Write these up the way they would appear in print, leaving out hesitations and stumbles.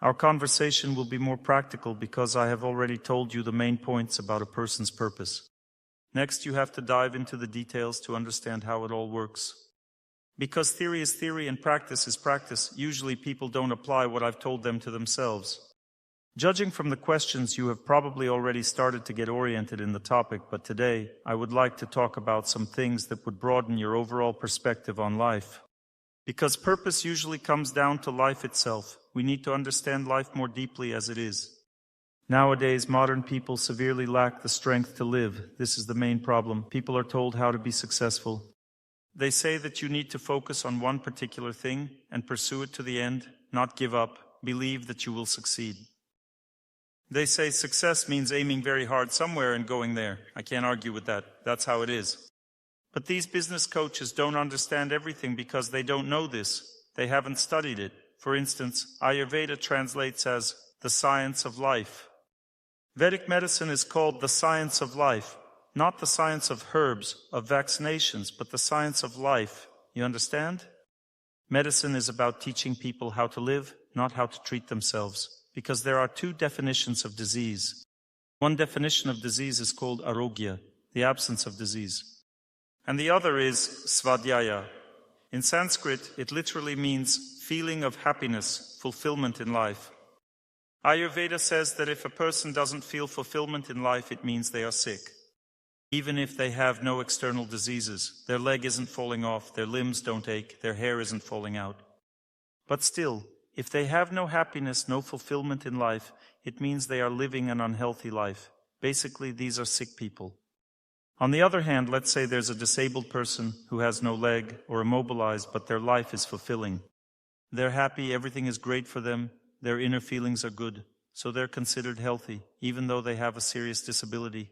Our conversation will be more practical because I have already told you the main points about a person's purpose. Next, you have to dive into the details to understand how it all works. Because theory is theory and practice is practice, usually people don't apply what I've told them to themselves. Judging from the questions, you have probably already started to get oriented in the topic, but today I would like to talk about some things that would broaden your overall perspective on life. Because purpose usually comes down to life itself, we need to understand life more deeply as it is. Nowadays, modern people severely lack the strength to live. This is the main problem. People are told how to be successful. They say that you need to focus on one particular thing and pursue it to the end, not give up, believe that you will succeed. They say success means aiming very hard somewhere and going there. I can't argue with that. That's how it is. But these business coaches don't understand everything because they don't know this. They haven't studied it. For instance, Ayurveda translates as the science of life. Vedic medicine is called the science of life, not the science of herbs, of vaccinations, but the science of life. You understand? Medicine is about teaching people how to live, not how to treat themselves. Because there are two definitions of disease. One definition of disease is called arogya, the absence of disease. And the other is svadhyaya. In Sanskrit, it literally means feeling of happiness, fulfillment in life. Ayurveda says that if a person doesn't feel fulfillment in life, it means they are sick. Even if they have no external diseases, their leg isn't falling off, their limbs don't ache, their hair isn't falling out. But still, if they have no happiness, no fulfillment in life, it means they are living an unhealthy life. Basically, these are sick people. On the other hand, let's say there's a disabled person who has no leg or immobilized, but their life is fulfilling. They're happy, everything is great for them, their inner feelings are good, so they're considered healthy, even though they have a serious disability.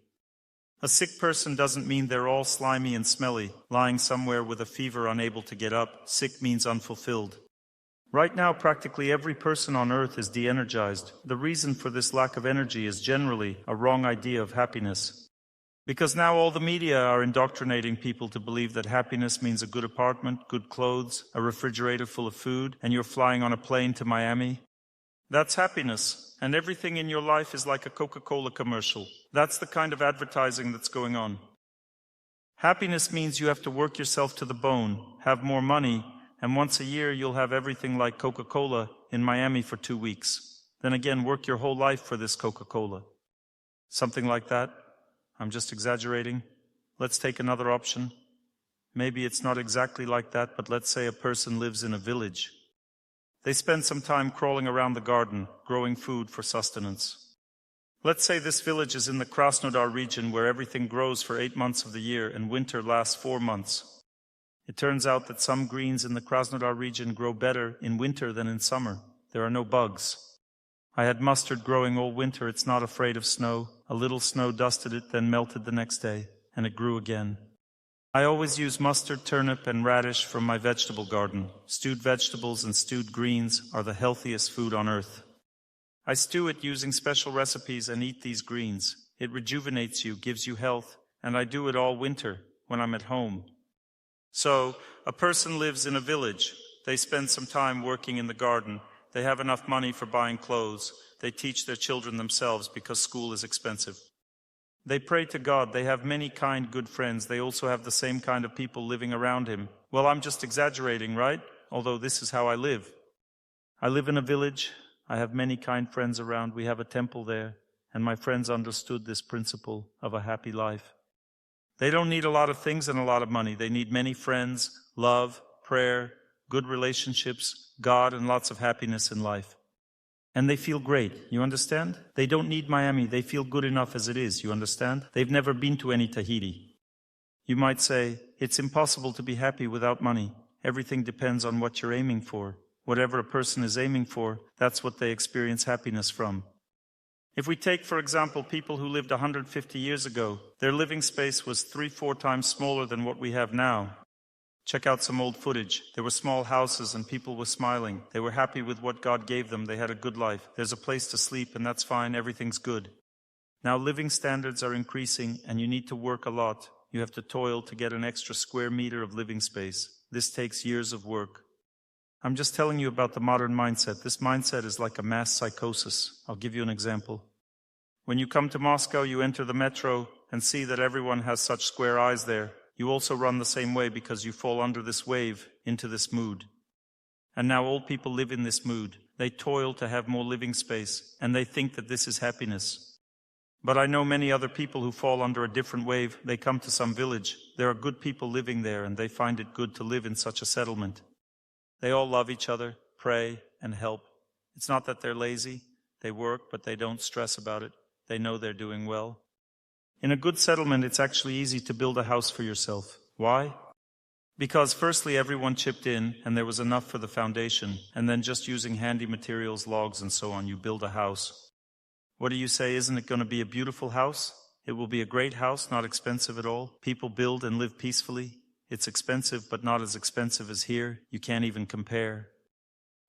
A sick person doesn't mean they're all slimy and smelly, lying somewhere with a fever unable to get up. Sick means unfulfilled. Right now, practically every person on earth is de-energized. The reason for this lack of energy is generally a wrong idea of happiness. Because now all the media are indoctrinating people to believe that happiness means a good apartment, good clothes, a refrigerator full of food, and you're flying on a plane to Miami. That's happiness, and everything in your life is like a Coca-Cola commercial. That's the kind of advertising that's going on. Happiness means you have to work yourself to the bone, have more money, and once a year you'll have everything like Coca-Cola in Miami for 2 weeks. Then again, work your whole life for this Coca-Cola. Something like that? I'm just exaggerating. Let's take another option. Maybe it's not exactly like that, but let's say a person lives in a village. They spend some time crawling around the garden, growing food for sustenance. Let's say this village is in the Krasnodar region where everything grows for 8 months of the year and winter lasts 4 months. It turns out that some greens in the Krasnodar region grow better in winter than in summer. There are no bugs. I had mustard growing all winter. It's not afraid of snow. A little snow dusted it, then melted the next day, and it grew again. I always use mustard, turnip, and radish from my vegetable garden. Stewed vegetables and stewed greens are the healthiest food on earth. I stew it using special recipes and eat these greens. It rejuvenates you, gives you health, and I do it all winter when I'm at home. So, a person lives in a village. They spend some time working in the garden. They have enough money for buying clothes. They teach their children themselves because school is expensive. They pray to God. They have many kind, good friends. They also have the same kind of people living around him. Well, I'm just exaggerating, right? Although this is how I live. I live in a village. I have many kind friends around. We have a temple there. And my friends understood this principle of a happy life. They don't need a lot of things and a lot of money. They need many friends, love, prayer, good relationships, God, and lots of happiness in life. And they feel great, you understand? They don't need Miami, they feel good enough as it is, you understand? They've never been to any Tahiti. You might say, it's impossible to be happy without money. Everything depends on what you're aiming for. Whatever a person is aiming for, that's what they experience happiness from. If we take, for example, people who lived 150 years ago, their living space was 3-4 times smaller than what we have now. Check out some old footage. There were small houses and people were smiling. They were happy with what God gave them. They had a good life. There's a place to sleep and that's fine. Everything's good. Now living standards are increasing and you need to work a lot. You have to toil to get an extra square meter of living space. This takes years of work. I'm just telling you about the modern mindset. This mindset is like a mass psychosis. I'll give you an example. When you come to Moscow, you enter the metro and see that everyone has such square eyes there. You also run the same way because you fall under this wave, into this mood. And now old people live in this mood. They toil to have more living space, and they think that this is happiness. But I know many other people who fall under a different wave. They come to some village. There are good people living there, and they find it good to live in such a settlement. They all love each other, pray, and help. It's not that they're lazy. They work, but they don't stress about it. They know they're doing well. In a good settlement, it's actually easy to build a house for yourself. Why? Because firstly, everyone chipped in, and there was enough for the foundation, and then just using handy materials, logs, and so on, you build a house. What do you say? Isn't it going to be a beautiful house? It will be a great house, not expensive at all. People build and live peacefully. It's expensive, but not as expensive as here. You can't even compare.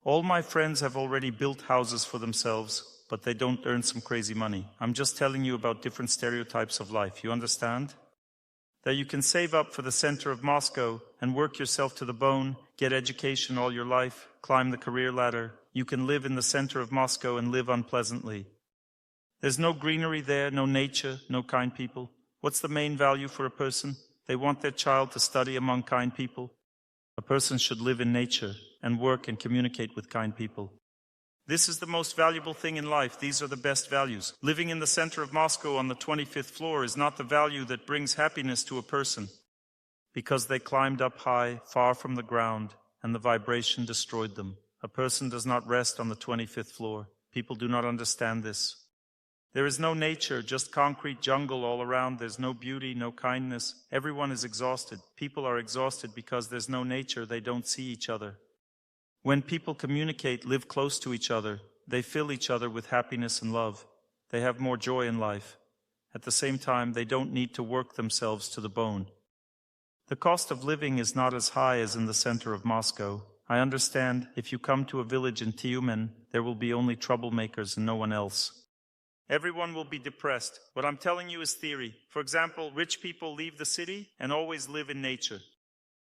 All my friends have already built houses for themselves, but they don't earn some crazy money. I'm just telling you about different stereotypes of life. You understand? That you can save up for the center of Moscow and work yourself to the bone, get education all your life, climb the career ladder. You can live in the center of Moscow and live unpleasantly. There's no greenery there, no nature, no kind people. What's the main value for a person? They want their child to study among kind people. A person should live in nature and work and communicate with kind people. This is the most valuable thing in life. These are the best values. Living in the center of Moscow on the 25th floor is not the value that brings happiness to a person, because they climbed up high, far from the ground, and the vibration destroyed them. A person does not rest on the 25th floor. People do not understand this. There is no nature, just concrete jungle all around. There's no beauty, no kindness. Everyone is exhausted. People are exhausted because there's no nature. They don't see each other. When people communicate, live close to each other, they fill each other with happiness and love. They have more joy in life. At the same time, they don't need to work themselves to the bone. The cost of living is not as high as in the center of Moscow. I understand if you come to a village in Tyumen, there will be only troublemakers and no one else. Everyone will be depressed. What I'm telling you is theory. For example, rich people leave the city and always live in nature,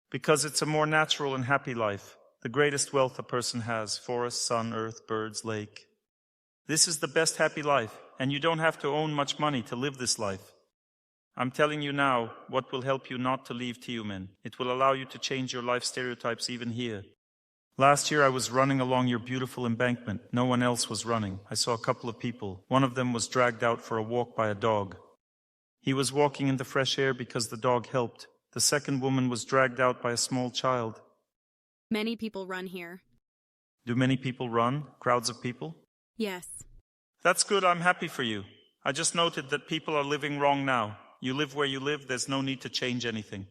because it's a more natural and happy life. The greatest wealth a person has: forest, sun, earth, birds, lake. This is the best happy life, and you don't have to own much money to live this life. I'm telling you now what will help you not to leave Tyumen. It will allow you to change your life stereotypes even here. Last year I was running along your beautiful embankment. No one else was running. I saw a couple of people. One of them was dragged out for a walk by a dog. He was walking in the fresh air because the dog helped. The second woman was dragged out by a small child. Many people run here. Do many people run? Crowds of people? Yes. That's good. I'm happy for you. I just noted that people are living wrong now. You live where you live. There's no need to change anything.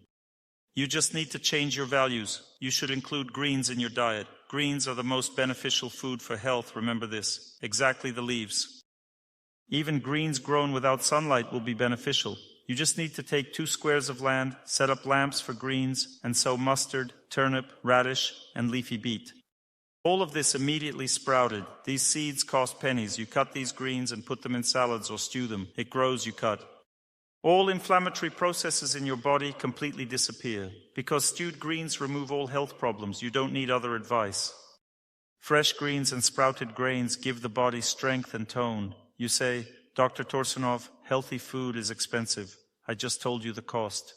You just need to change your values. You should include greens in your diet. Greens are the most beneficial food for health. Remember this. Exactly the leaves. Even greens grown without sunlight will be beneficial. You just need to take 2 squares of land, set up lamps for greens, and sow mustard, turnip, radish, and leafy beet. All of this immediately sprouted. These seeds cost pennies. You cut these greens and put them in salads or stew them. It grows, you cut. All inflammatory processes in your body completely disappear. Because stewed greens remove all health problems. You don't need other advice. Fresh greens and sprouted grains give the body strength and tone. You say, Dr. Torsunov, healthy food is expensive. I just told you the cost.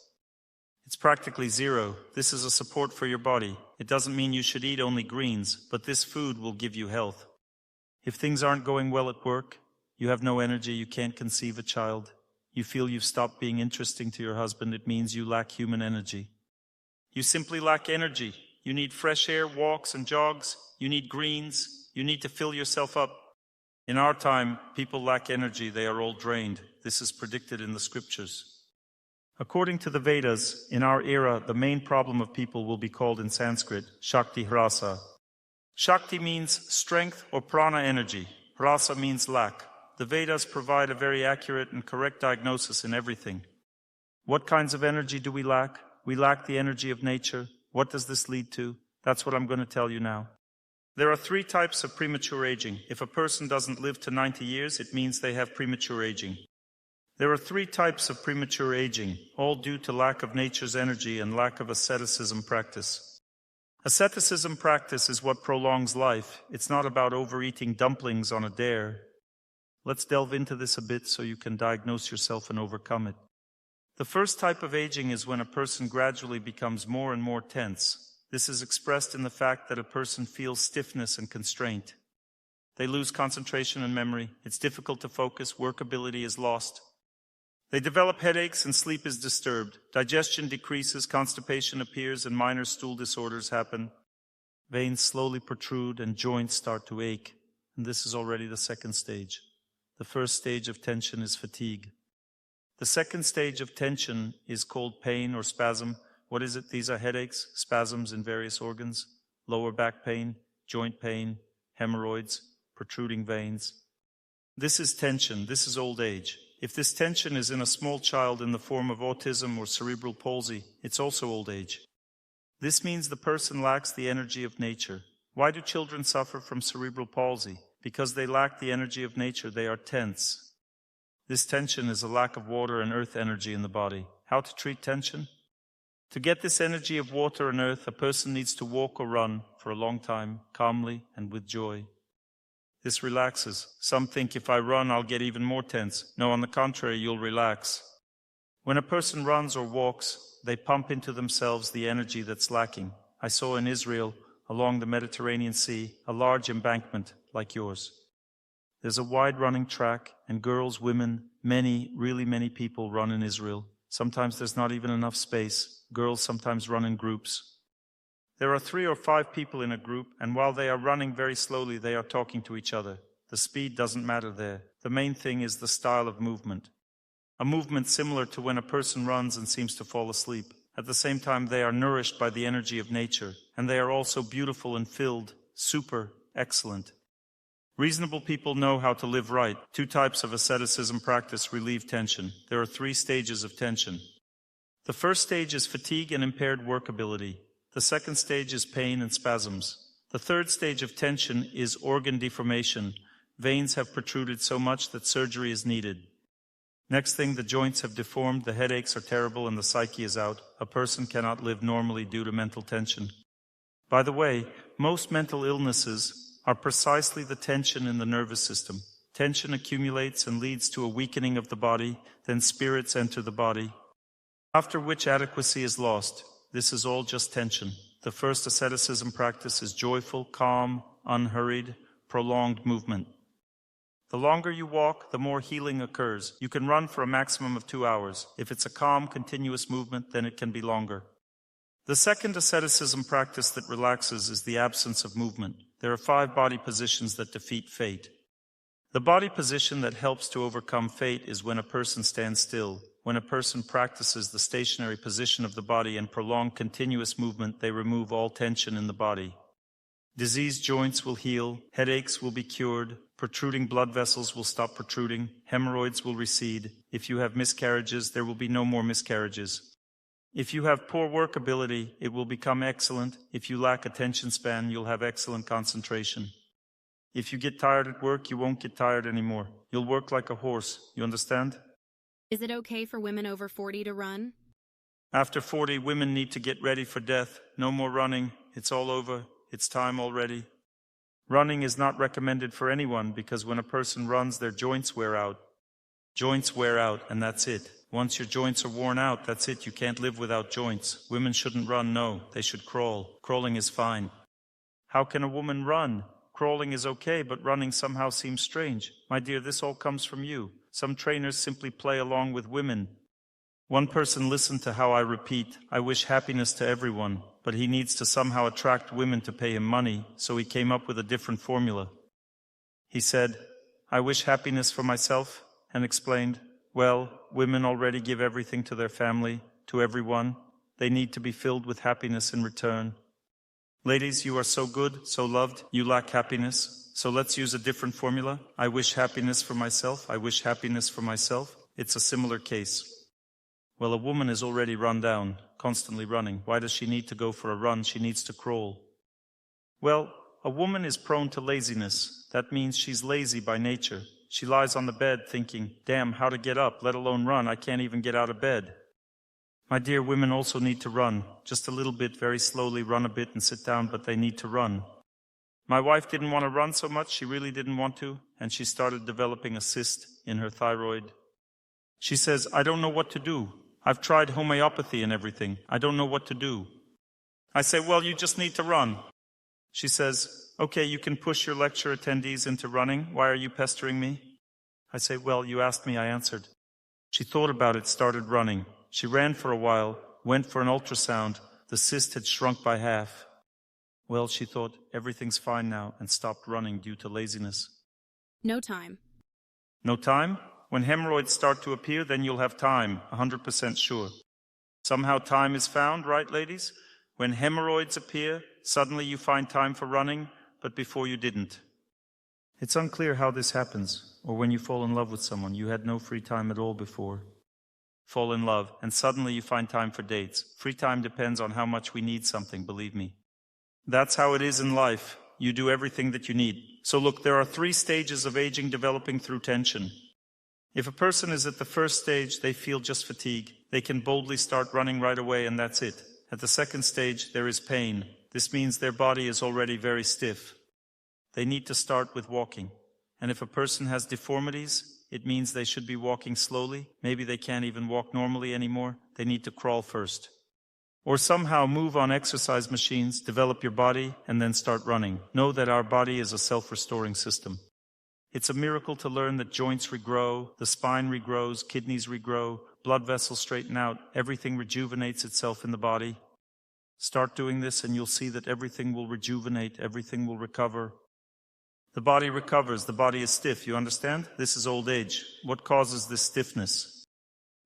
It's practically zero. This is a support for your body. It doesn't mean you should eat only greens, but this food will give you health. If things aren't going well at work, you have no energy, you can't conceive a child, you feel you've stopped being interesting to your husband, it means you lack human energy. You simply lack energy. You need fresh air, walks and jogs. You need greens. You need to fill yourself up. In our time, people lack energy. They are all drained. This is predicted in the scriptures. According to the Vedas, in our era, the main problem of people will be called in Sanskrit Shakti Hrasa. Shakti means strength or prana energy. Hrasa means lack. The Vedas provide a very accurate and correct diagnosis in everything. What kinds of energy do we lack? We lack the energy of nature. What does this lead to? That's what I'm going to tell you now. There are 3 types of premature aging. If a person doesn't live to 90 years, it means they have premature aging. There are 3 types of premature aging, all due to lack of nature's energy and lack of asceticism practice. Asceticism practice is what prolongs life. It's not about overeating dumplings on a dare. Let's delve into this a bit so you can diagnose yourself and overcome it. The first type of aging is when a person gradually becomes more and more tense. This is expressed in the fact that a person feels stiffness and constraint. They lose concentration and memory. It's difficult to focus. Workability is lost. They develop headaches and sleep is disturbed. Digestion decreases, constipation appears, and minor stool disorders happen. Veins slowly protrude and joints start to ache. And this is already the second stage. The first stage of tension is fatigue. The second stage of tension is called pain or spasm. What is it? These are headaches, spasms in various organs, lower back pain, joint pain, hemorrhoids, protruding veins. This is tension. This is old age. If this tension is in a small child in the form of autism or cerebral palsy, it's also old age. This means the person lacks the energy of nature. Why do children suffer from cerebral palsy? Because they lack the energy of nature. They are tense. This tension is a lack of water and earth energy in the body. How to treat tension? To get this energy of water and earth, a person needs to walk or run for a long time, calmly and with joy. This relaxes. Some think if I run, I'll get even more tense. No, on the contrary, you'll relax. When a person runs or walks, they pump into themselves the energy that's lacking. I saw in Israel, along the Mediterranean Sea, a large embankment like yours. There's a wide running track, and girls, women, really many people run in Israel. Sometimes there's not even enough space. Girls sometimes run in groups. There are 3 or 5 people in a group, and while they are running very slowly, they are talking to each other. The speed doesn't matter there. The main thing is the style of movement. A movement similar to when a person runs and seems to fall asleep. At the same time, they are nourished by the energy of nature, and they are also beautiful and filled, super, excellent. Reasonable people know how to live right. 2 types of asceticism practice relieve tension. There are 3 stages of tension. The first stage is fatigue and impaired workability. The second stage is pain and spasms. The third stage of tension is organ deformation. Veins have protruded so much that surgery is needed. Next thing, the joints have deformed, the headaches are terrible, and the psyche is out. A person cannot live normally due to mental tension. By the way, most mental illnesses are precisely the tension in the nervous system. Tension accumulates and leads to a weakening of the body, then spirits enter the body, after which adequacy is lost. This is all just tension. The first asceticism practice is joyful, calm, unhurried, prolonged movement. The longer you walk, the more healing occurs. You can run for a maximum of 2 hours. If it's a calm, continuous movement, then it can be longer. The second asceticism practice that relaxes is the absence of movement. There are 5 body positions that defeat fate. The body position that helps to overcome fate is when a person stands still. When a person practices the stationary position of the body and prolonged continuous movement, they remove all tension in the body. Diseased joints will heal, headaches will be cured, protruding blood vessels will stop protruding, hemorrhoids will recede. If you have miscarriages, there will be no more miscarriages. If you have poor workability, it will become excellent. If you lack attention span, you'll have excellent concentration. If you get tired at work, you won't get tired anymore. You'll work like a horse. You understand? Is it okay for women over 40 to run? After 40, women need to get ready for death. No more running. It's all over. It's time already. Running is not recommended for anyone because when a person runs, their joints wear out. Joints wear out, and that's it. Once your joints are worn out, that's it. You can't live without joints. Women shouldn't run, no. They should crawl. Crawling is fine. How can a woman run? Crawling is okay, but running somehow seems strange. My dear, this all comes from you. Some trainers simply play along with women. One person listened to how I repeat, I wish happiness to everyone, but he needs to somehow attract women to pay him money, so he came up with a different formula. He said, I wish happiness for myself, and explained, well, women already give everything to their family, to everyone. They need to be filled with happiness in return. Ladies, you are so good, so loved, you lack happiness. So let's use a different formula. I wish happiness for myself. I wish happiness for myself. It's a similar case. Well, a woman is already run down, constantly running. Why does she need to go for a run? She needs to crawl. Well, a woman is prone to laziness. That means she's lazy by nature. She lies on the bed thinking, damn, how to get up, let alone run. I can't even get out of bed. My dear, women also need to run. Just a little bit, very slowly, run a bit and sit down, but they need to run. My wife didn't want to run so much, she really didn't want to, and she started developing a cyst in her thyroid. She says, I don't know what to do. I've tried homeopathy and everything. I don't know what to do. I say, well, you just need to run. She says, okay, you can push your lecture attendees into running. Why are you pestering me? I say, well, you asked me, I answered. She thought about it, started running. She ran for a while, went for an ultrasound. The cyst had shrunk by half. Well, she thought, everything's fine now, and stopped running due to laziness. No time. No time? When hemorrhoids start to appear, then you'll have time, 100% sure. Somehow time is found, right, ladies? When hemorrhoids appear, suddenly you find time for running, but before you didn't. It's unclear how this happens, or when you fall in love with someone, you had no free time at all before. Fall in love, and suddenly you find time for dates. Free time depends on how much we need something, believe me. That's how it is in life. You do everything that you need. So look, there are 3 stages of aging developing through tension. If a person is at the first stage, they feel just fatigue. They can boldly start running right away, and that's it. At the second stage, there is pain. This means their body is already very stiff. They need to start with walking. And if a person has deformities, it means they should be walking slowly. Maybe they can't even walk normally anymore. They need to crawl first. Or somehow move on exercise machines, develop your body, and then start running. Know that our body is a self-restoring system. It's a miracle to learn that joints regrow, the spine regrows, kidneys regrow, blood vessels straighten out, everything rejuvenates itself in the body. Start doing this and you'll see that everything will rejuvenate, everything will recover. The body recovers, the body is stiff, you understand? This is old age. What causes this stiffness?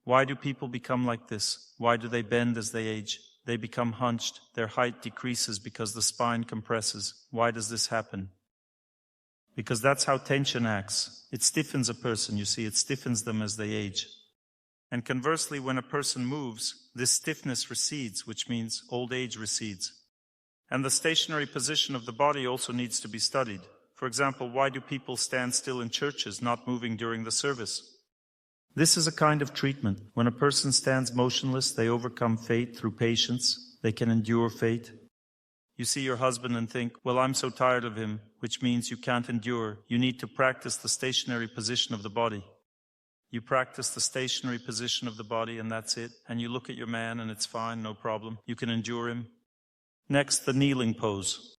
Why do people become like this? Why do they bend as they age? They become hunched, their height decreases because the spine compresses. Why does this happen? Because that's how tension acts. It stiffens a person, you see, it stiffens them as they age. And conversely, when a person moves, this stiffness recedes, which means old age recedes. And the stationary position of the body also needs to be studied. For example, why do people stand still in churches, not moving during the service? This is a kind of treatment. When a person stands motionless, they overcome fate through patience. They can endure fate. You see your husband and think, well, I'm so tired of him, which means you can't endure. You need to practice the stationary position of the body. You practice the stationary position of the body and that's it. And you look at your man and it's fine, no problem. You can endure him. Next, the kneeling pose.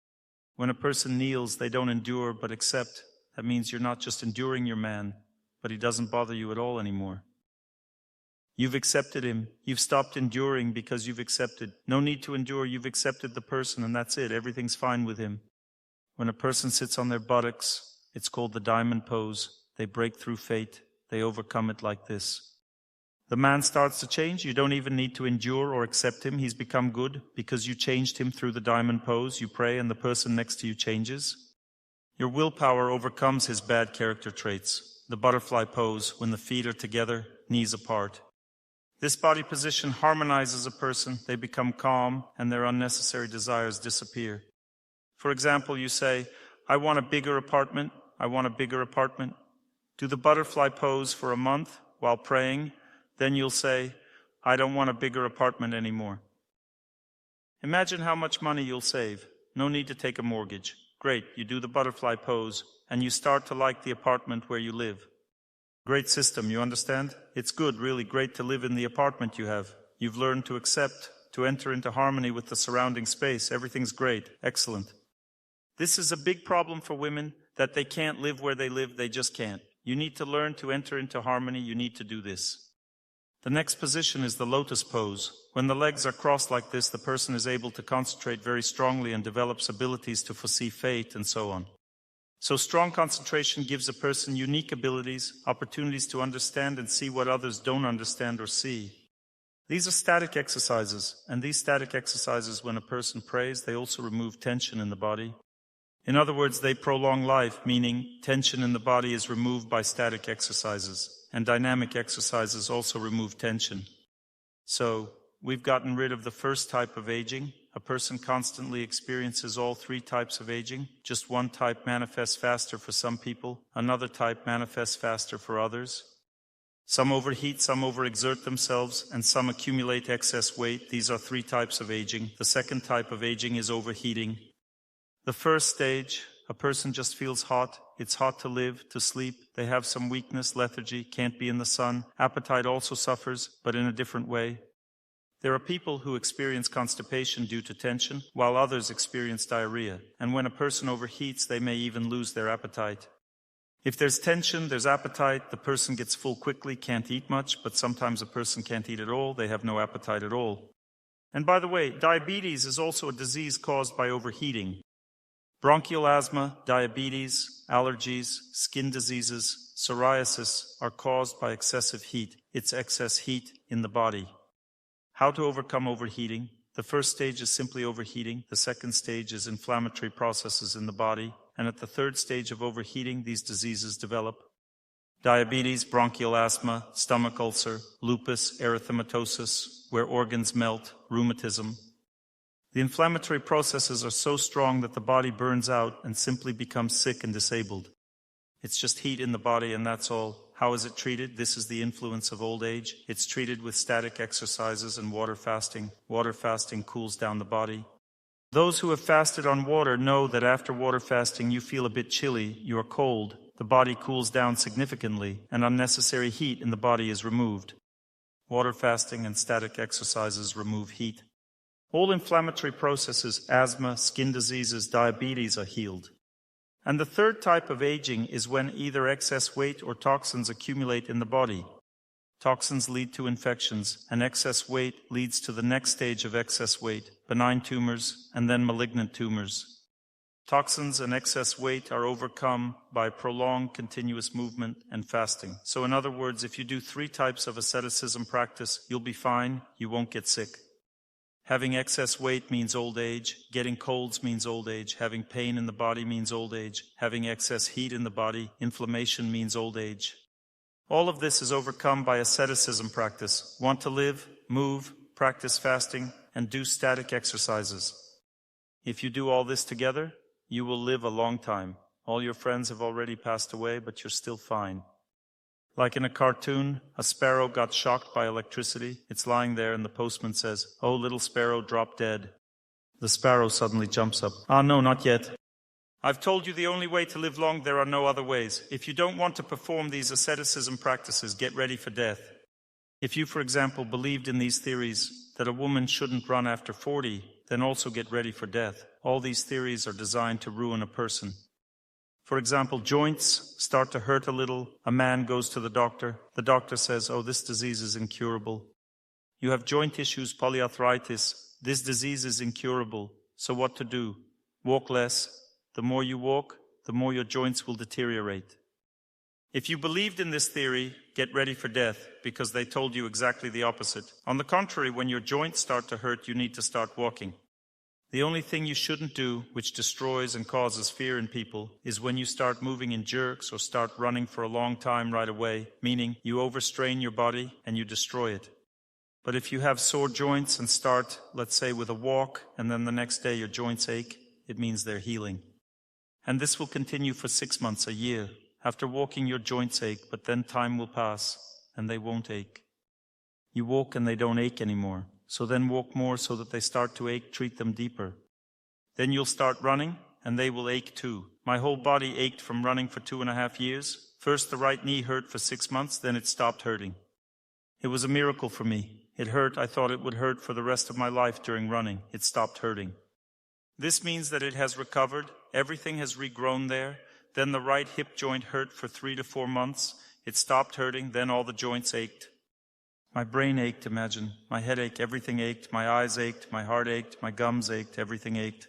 When a person kneels, they don't endure but accept. That means you're not just enduring your man, but he doesn't bother you at all anymore. You've accepted him. You've stopped enduring because you've accepted. No need to endure. You've accepted the person and that's it. Everything's fine with him. When a person sits on their buttocks, it's called the diamond pose. They break through fate. They overcome it like this. The man starts to change. You don't even need to endure or accept him. He's become good because you changed him through the diamond pose. You pray and the person next to you changes. Your willpower overcomes his bad character traits. The butterfly pose, when the feet are together, knees apart. This body position harmonizes a person. They become calm and their unnecessary desires disappear. For example, you say, I want a bigger apartment. I want a bigger apartment. Do the butterfly pose for a month while praying. Then you'll say, I don't want a bigger apartment anymore. Imagine how much money you'll save. No need to take a mortgage. Great, you do the butterfly pose, and you start to like the apartment where you live. Great system, you understand? It's good, really great to live in the apartment you have. You've learned to accept, to enter into harmony with the surrounding space. Everything's great, excellent. This is a big problem for women, that they can't live where they live, they just can't. You need to learn to enter into harmony, you need to do this. The next position is the lotus pose. When the legs are crossed like this, the person is able to concentrate very strongly and develops abilities to foresee fate and so on. So strong concentration gives a person unique abilities, opportunities to understand and see what others don't understand or see. These are static exercises, and these static exercises, when a person prays, they also remove tension in the body. In other words, they prolong life, meaning tension in the body is removed by static exercises. And dynamic exercises also remove tension. So, we've gotten rid of the first type of aging. A person constantly experiences all 3 types of aging. Just one type manifests faster for some people. Another type manifests faster for others. Some overheat, some overexert themselves, and some accumulate excess weight. These are 3 types of aging. The second type of aging is overheating. The first stage, a person just feels hot. It's hot to live, to sleep. They have some weakness, lethargy, can't be in the sun. Appetite also suffers, but in a different way. There are people who experience constipation due to tension, while others experience diarrhea. And when a person overheats, they may even lose their appetite. If there's tension, there's appetite, the person gets full quickly, can't eat much, but sometimes a person can't eat at all, they have no appetite at all. And by the way, diabetes is also a disease caused by overheating. Bronchial asthma, diabetes, allergies, skin diseases, psoriasis are caused by excessive heat. It's excess heat in the body. How to overcome overheating? The first stage is simply overheating. The second stage is inflammatory processes in the body. And at the third stage of overheating, these diseases develop. Diabetes, bronchial asthma, stomach ulcer, lupus, erythematosus, where organs melt, rheumatism. The inflammatory processes are so strong that the body burns out and simply becomes sick and disabled. It's just heat in the body and that's all. How is it treated? This is the influence of old age. It's treated with static exercises and water fasting. Water fasting cools down the body. Those who have fasted on water know that after water fasting you feel a bit chilly, you are cold, the body cools down significantly, and unnecessary heat in the body is removed. Water fasting and static exercises remove heat. All inflammatory processes, asthma, skin diseases, diabetes are healed. And the third type of aging is when either excess weight or toxins accumulate in the body. Toxins lead to infections, and excess weight leads to the next stage of excess weight, benign tumors, and then malignant tumors. Toxins and excess weight are overcome by prolonged continuous movement and fasting. So in other words, if you do 3 types of asceticism practice, you'll be fine, you won't get sick. Having excess weight means old age, getting colds means old age, having pain in the body means old age, having excess heat in the body, inflammation means old age. All of this is overcome by asceticism practice. Want to live, move, practice fasting, and do static exercises. If you do all this together, you will live a long time. All your friends have already passed away, but you're still fine. Like in a cartoon, a sparrow got shocked by electricity. It's lying there and the postman says, "Oh, little sparrow, drop dead." The sparrow suddenly jumps up. "Ah, no, not yet. I've told you the only way to live long, there are no other ways. If you don't want to perform these asceticism practices, get ready for death." If you, for example, believed in these theories that a woman shouldn't run after 40, then also get ready for death. All these theories are designed to ruin a person. For example, joints start to hurt a little. A man goes to the doctor. The doctor says, "Oh, this disease is incurable. You have joint issues, polyarthritis. This disease is incurable. So what to do? Walk less. The more you walk, the more your joints will deteriorate." If you believed in this theory, get ready for death, because they told you exactly the opposite. On the contrary, when your joints start to hurt, you need to start walking. The only thing you shouldn't do, which destroys and causes fear in people, is when you start moving in jerks or start running for a long time right away, meaning you overstrain your body and you destroy it. But if you have sore joints and start, let's say, with a walk, and then the next day your joints ache, it means they're healing. And this will continue for 6 months, a year. After walking, your joints ache, but then time will pass, and they won't ache. You walk and they don't ache anymore. So then walk more so that they start to ache, treat them deeper. Then you'll start running, and they will ache too. My whole body ached from running for 2.5 years. First the right knee hurt for 6 months, then it stopped hurting. It was a miracle for me. It hurt, I thought it would hurt for the rest of my life during running. It stopped hurting. This means that it has recovered, everything has regrown there. Then the right hip joint hurt for 3 to 4 months. It stopped hurting, then all the joints ached. My brain ached, imagine. My head ached, everything ached. My eyes ached, my heart ached, my gums ached, everything ached.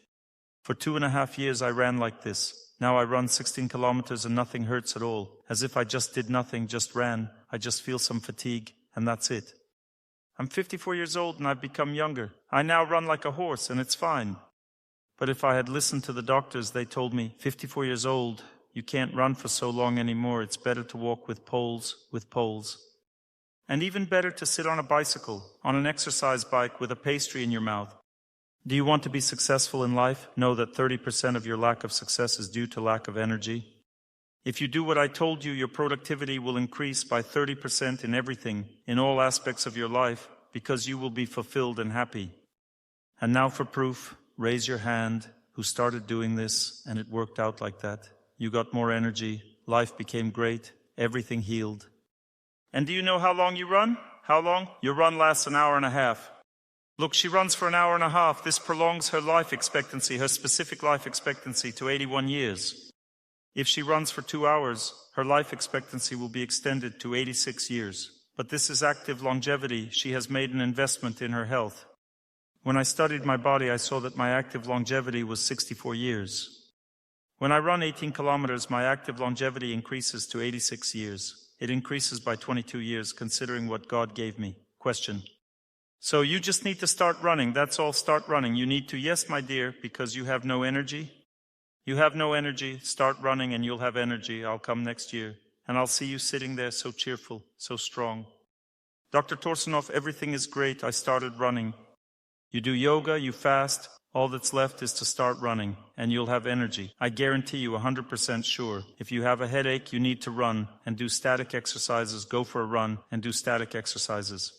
For 2.5 years I ran like this. Now I run 16 kilometers and nothing hurts at all. As if I just did nothing, just ran. I just feel some fatigue, and that's it. I'm 54 years old and I've become younger. I now run like a horse and it's fine. But if I had listened to the doctors, they told me, 54 years old, you can't run for so long anymore. It's better to walk with poles. And even better to sit on a bicycle, on an exercise bike with a pastry in your mouth. Do you want to be successful in life? Know that 30% of your lack of success is due to lack of energy. If you do what I told you, your productivity will increase by 30% in everything, in all aspects of your life, because you will be fulfilled and happy. And now for proof, raise your hand who started doing this and it worked out like that. You got more energy, life became great, everything healed. And do you know how long you run? How long? Your run lasts an hour and a half. Look, she runs for an hour and a half. This prolongs her life expectancy, her specific life expectancy, to 81 years. If she runs for 2 hours, her life expectancy will be extended to 86 years. But this is active longevity. She has made an investment in her health. When I studied my body, I saw that my active longevity was 64 years. When I run 18 kilometers, my active longevity increases to 86 years. It increases by 22 years, considering what God gave me. Question. So you just need to start running. That's all. Start running. You need to. Yes, my dear, because you have no energy. You have no energy. Start running and you'll have energy. I'll come next year. And I'll see you sitting there so cheerful, so strong. Dr. Torsunov, everything is great. I started running. You do yoga, you fast. All that's left is to start running, and you'll have energy. I guarantee you 100% sure. If you have a headache, you need to run and do static exercises. Go for a run and do static exercises.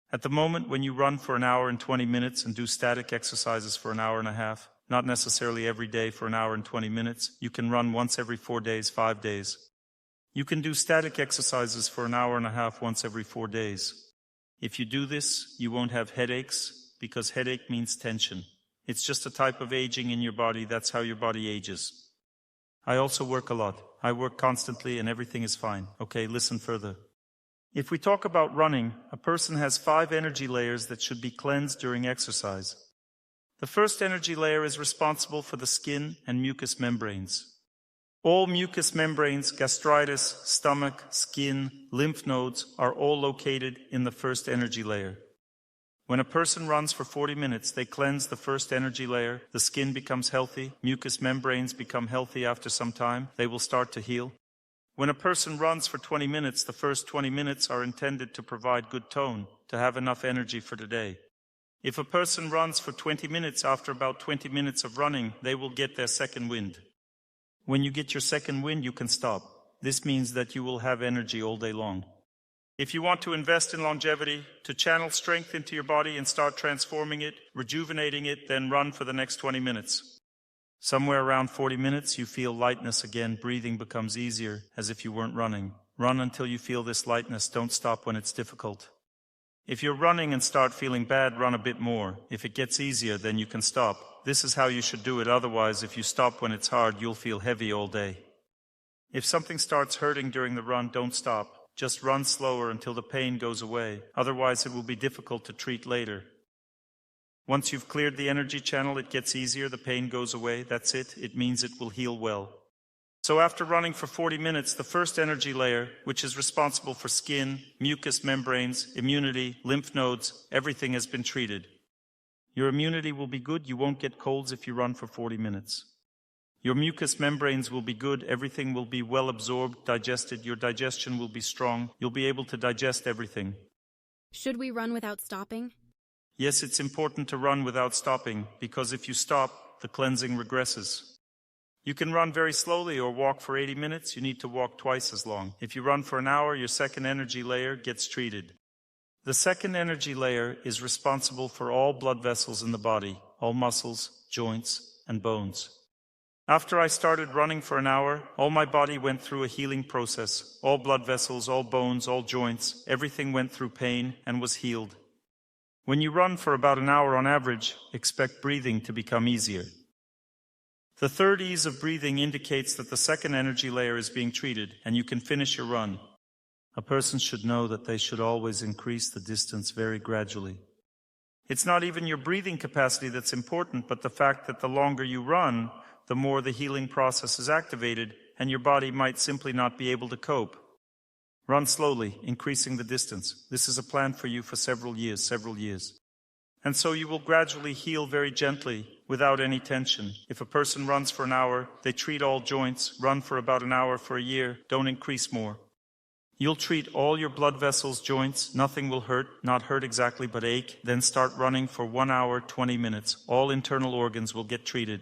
At the moment, when you run for an hour and 20 minutes and do static exercises for an hour and a half, not necessarily every day for an hour and 20 minutes, you can run once every 4 days, 5 days. You can do static exercises for an hour and a half once every 4 days. If you do this, you won't have headaches, because headache means tension. It's just a type of aging in your body. That's how your body ages. I also work a lot. I work constantly and everything is fine. Okay, listen further. If we talk about running, a person has 5 energy layers that should be cleansed during exercise. The first energy layer is responsible for the skin and mucous membranes. All mucous membranes, gastritis, stomach, skin, lymph nodes are all located in the first energy layer. When a person runs for 40 minutes, they cleanse the first energy layer, the skin becomes healthy, mucous membranes become healthy after some time, they will start to heal. When a person runs for 20 minutes, the first 20 minutes are intended to provide good tone, to have enough energy for the day. If a person runs for 20 minutes, after about 20 minutes of running, they will get their second wind. When you get your second wind, you can stop. This means that you will have energy all day long. If you want to invest in longevity, to channel strength into your body and start transforming it, rejuvenating it, then run for the next 20 minutes. Somewhere around 40 minutes, you feel lightness again. Breathing becomes easier, as if you weren't running. Run until you feel this lightness. Don't stop when it's difficult. If you're running and start feeling bad, run a bit more. If it gets easier, then you can stop. This is how you should do it. Otherwise, if you stop when it's hard, you'll feel heavy all day. If something starts hurting during the run, don't stop. Just run slower until the pain goes away. Otherwise, it will be difficult to treat later. Once you've cleared the energy channel, it gets easier, the pain goes away. That's it. It means it will heal well. So after running for 40 minutes, the first energy layer, which is responsible for skin, mucous membranes, immunity, lymph nodes, everything has been treated. Your immunity will be good. You won't get colds if you run for 40 minutes. Your mucous membranes will be good. Everything will be well absorbed, digested. Your digestion will be strong. You'll be able to digest everything. Should we run without stopping? Yes, it's important to run without stopping, because if you stop, the cleansing regresses. You can run very slowly or walk for 80 minutes. You need to walk twice as long. If you run for an hour, your second energy layer gets treated. The second energy layer is responsible for all blood vessels in the body, all muscles, joints, and bones. After I started running for an hour, all my body went through a healing process. All blood vessels, all bones, all joints, everything went through pain and was healed. When you run for about an hour on average, expect breathing to become easier. The third ease of breathing indicates that the second energy layer is being treated, and you can finish your run. A person should know that they should always increase the distance very gradually. It's not even your breathing capacity that's important, but the fact that the longer you run, the more the healing process is activated, and your body might simply not be able to cope. Run slowly, increasing the distance. This is a plan for you for several years. And so you will gradually heal very gently, without any tension. If a person runs for an hour, they treat all joints. Run for about an hour for a year. Don't increase more. You'll treat all your blood vessels, joints. Nothing will hurt, not hurt exactly, but ache. Then start running for 1 hour, 20 minutes. All internal organs will get treated.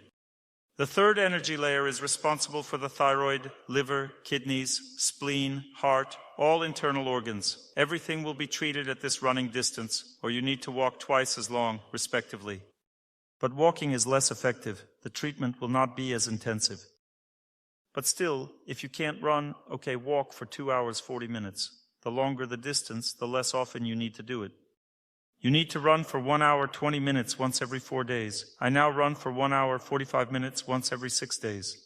The third energy layer is responsible for the thyroid, liver, kidneys, spleen, heart, all internal organs. Everything will be treated at this running distance, or you need to walk twice as long, respectively. But walking is less effective. The treatment will not be as intensive. But still, if you can't run, okay, walk for 2 hours 40 minutes. The longer the distance, the less often you need to do it. You need to run for 1 hour 20 minutes once every 4 days. I now run for 1 hour 45 minutes once every 6 days.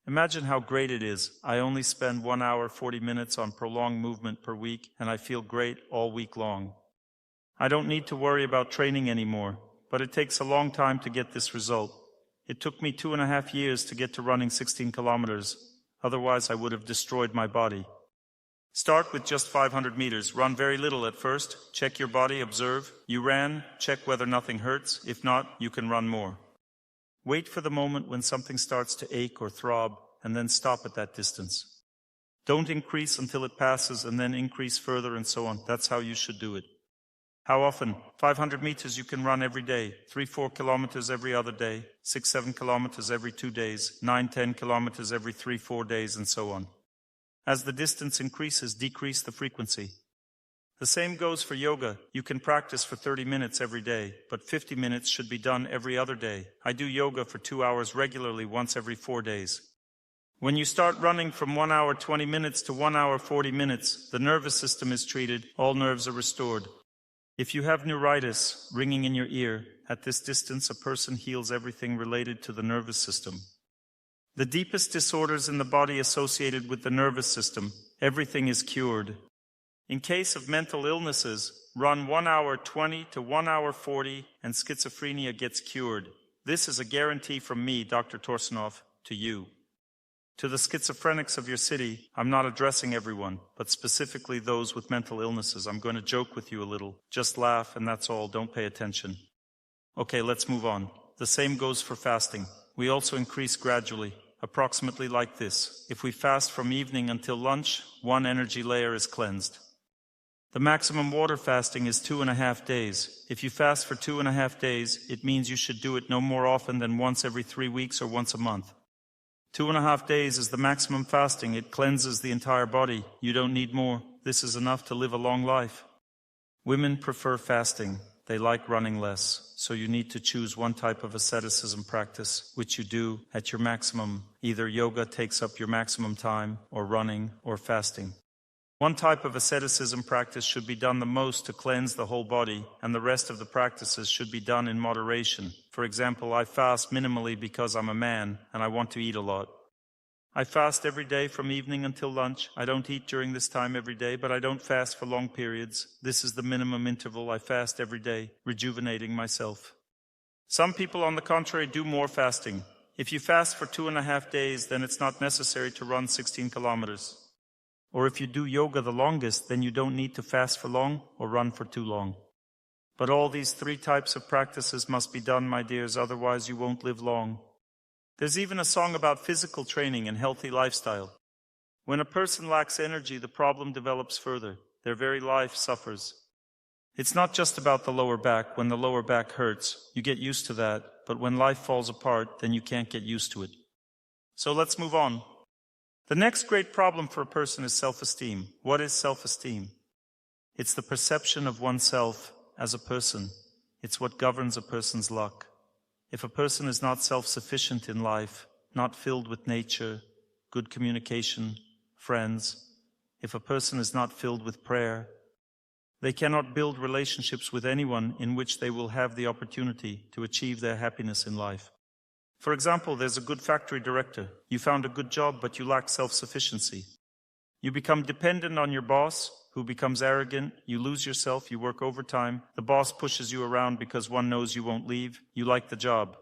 Imagine how great it is. I only spend 1 hour 40 minutes on prolonged movement per week, and I feel great all week long. I don't need to worry about training anymore, but it takes a long time to get this result. It took me 2.5 years to get to running 16 kilometers. Otherwise, I would have destroyed my body. Start with just 500 meters. Run very little at first. Check your body, observe. You ran, check whether nothing hurts. If not, you can run more. Wait for the moment when something starts to ache or throb, and then stop at that distance. Don't increase until it passes and then increase further and so on. That's how you should do it. How often? 500 meters you can run every day, 3-4 kilometers every other day, 6-7 kilometers every 2 days, 9-10 kilometers every 3-4 days, and so on. As the distance increases, decrease the frequency. The same goes for yoga. You can practice for 30 minutes every day, but 50 minutes should be done every other day. I do yoga for 2 hours regularly once every 4 days. When you start running from 1 hour 20 minutes to 1 hour 40 minutes, the nervous system is treated, all nerves are restored. If you have neuritis, ringing in your ear, at this distance a person heals everything related to the nervous system. The deepest disorders in the body associated with the nervous system, everything is cured. In case of mental illnesses, run 1 hour 20 to 1 hour 40 and schizophrenia gets cured. This is a guarantee from me, Dr. Torsunov, to you. To the schizophrenics of your city, I'm not addressing everyone, but specifically those with mental illnesses. I'm going to joke with you a little. Just laugh and that's all. Don't pay attention. Okay, let's move on. The same goes for fasting. We also increase gradually. Approximately like this. If we fast from evening until lunch, one energy layer is cleansed. The maximum water fasting is 2.5 days. If you fast for 2.5 days, it means you should do it no more often than once every 3 weeks or once a month. 2.5 days is the maximum fasting. It cleanses the entire body. You don't need more. This is enough to live a long life. Women prefer fasting. They like running less, so you need to choose one type of asceticism practice, which you do at your maximum. Either yoga takes up your maximum time, or running, or fasting. One type of asceticism practice should be done the most to cleanse the whole body, and the rest of the practices should be done in moderation. For example, I fast minimally because I'm a man, and I want to eat a lot. I fast every day from evening until lunch. I don't eat during this time every day, but I don't fast for long periods. This is the minimum interval. I fast every day, rejuvenating myself. Some people, on the contrary, do more fasting. If you fast for 2.5 days, then it's not necessary to run 16 kilometers. Or if you do yoga the longest, then you don't need to fast for long or run for too long. But all these 3 types of practices must be done, my dears, otherwise you won't live long. There's even a song about physical training and healthy lifestyle. When a person lacks energy, the problem develops further. Their very life suffers. It's not just about the lower back. When the lower back hurts, you get used to that. But when life falls apart, then you can't get used to it. So let's move on. The next great problem for a person is self-esteem. What is self-esteem? It's the perception of oneself as a person. It's what governs a person's luck. If a person is not self-sufficient in life, not filled with nature, good communication, friends, if a person is not filled with prayer, they cannot build relationships with anyone in which they will have the opportunity to achieve their happiness in life. For example, there's a good factory director. You found a good job, but you lack self-sufficiency. You become dependent on your boss, who becomes arrogant. You lose yourself, you work overtime. The boss pushes you around because one knows you won't leave. You like the job.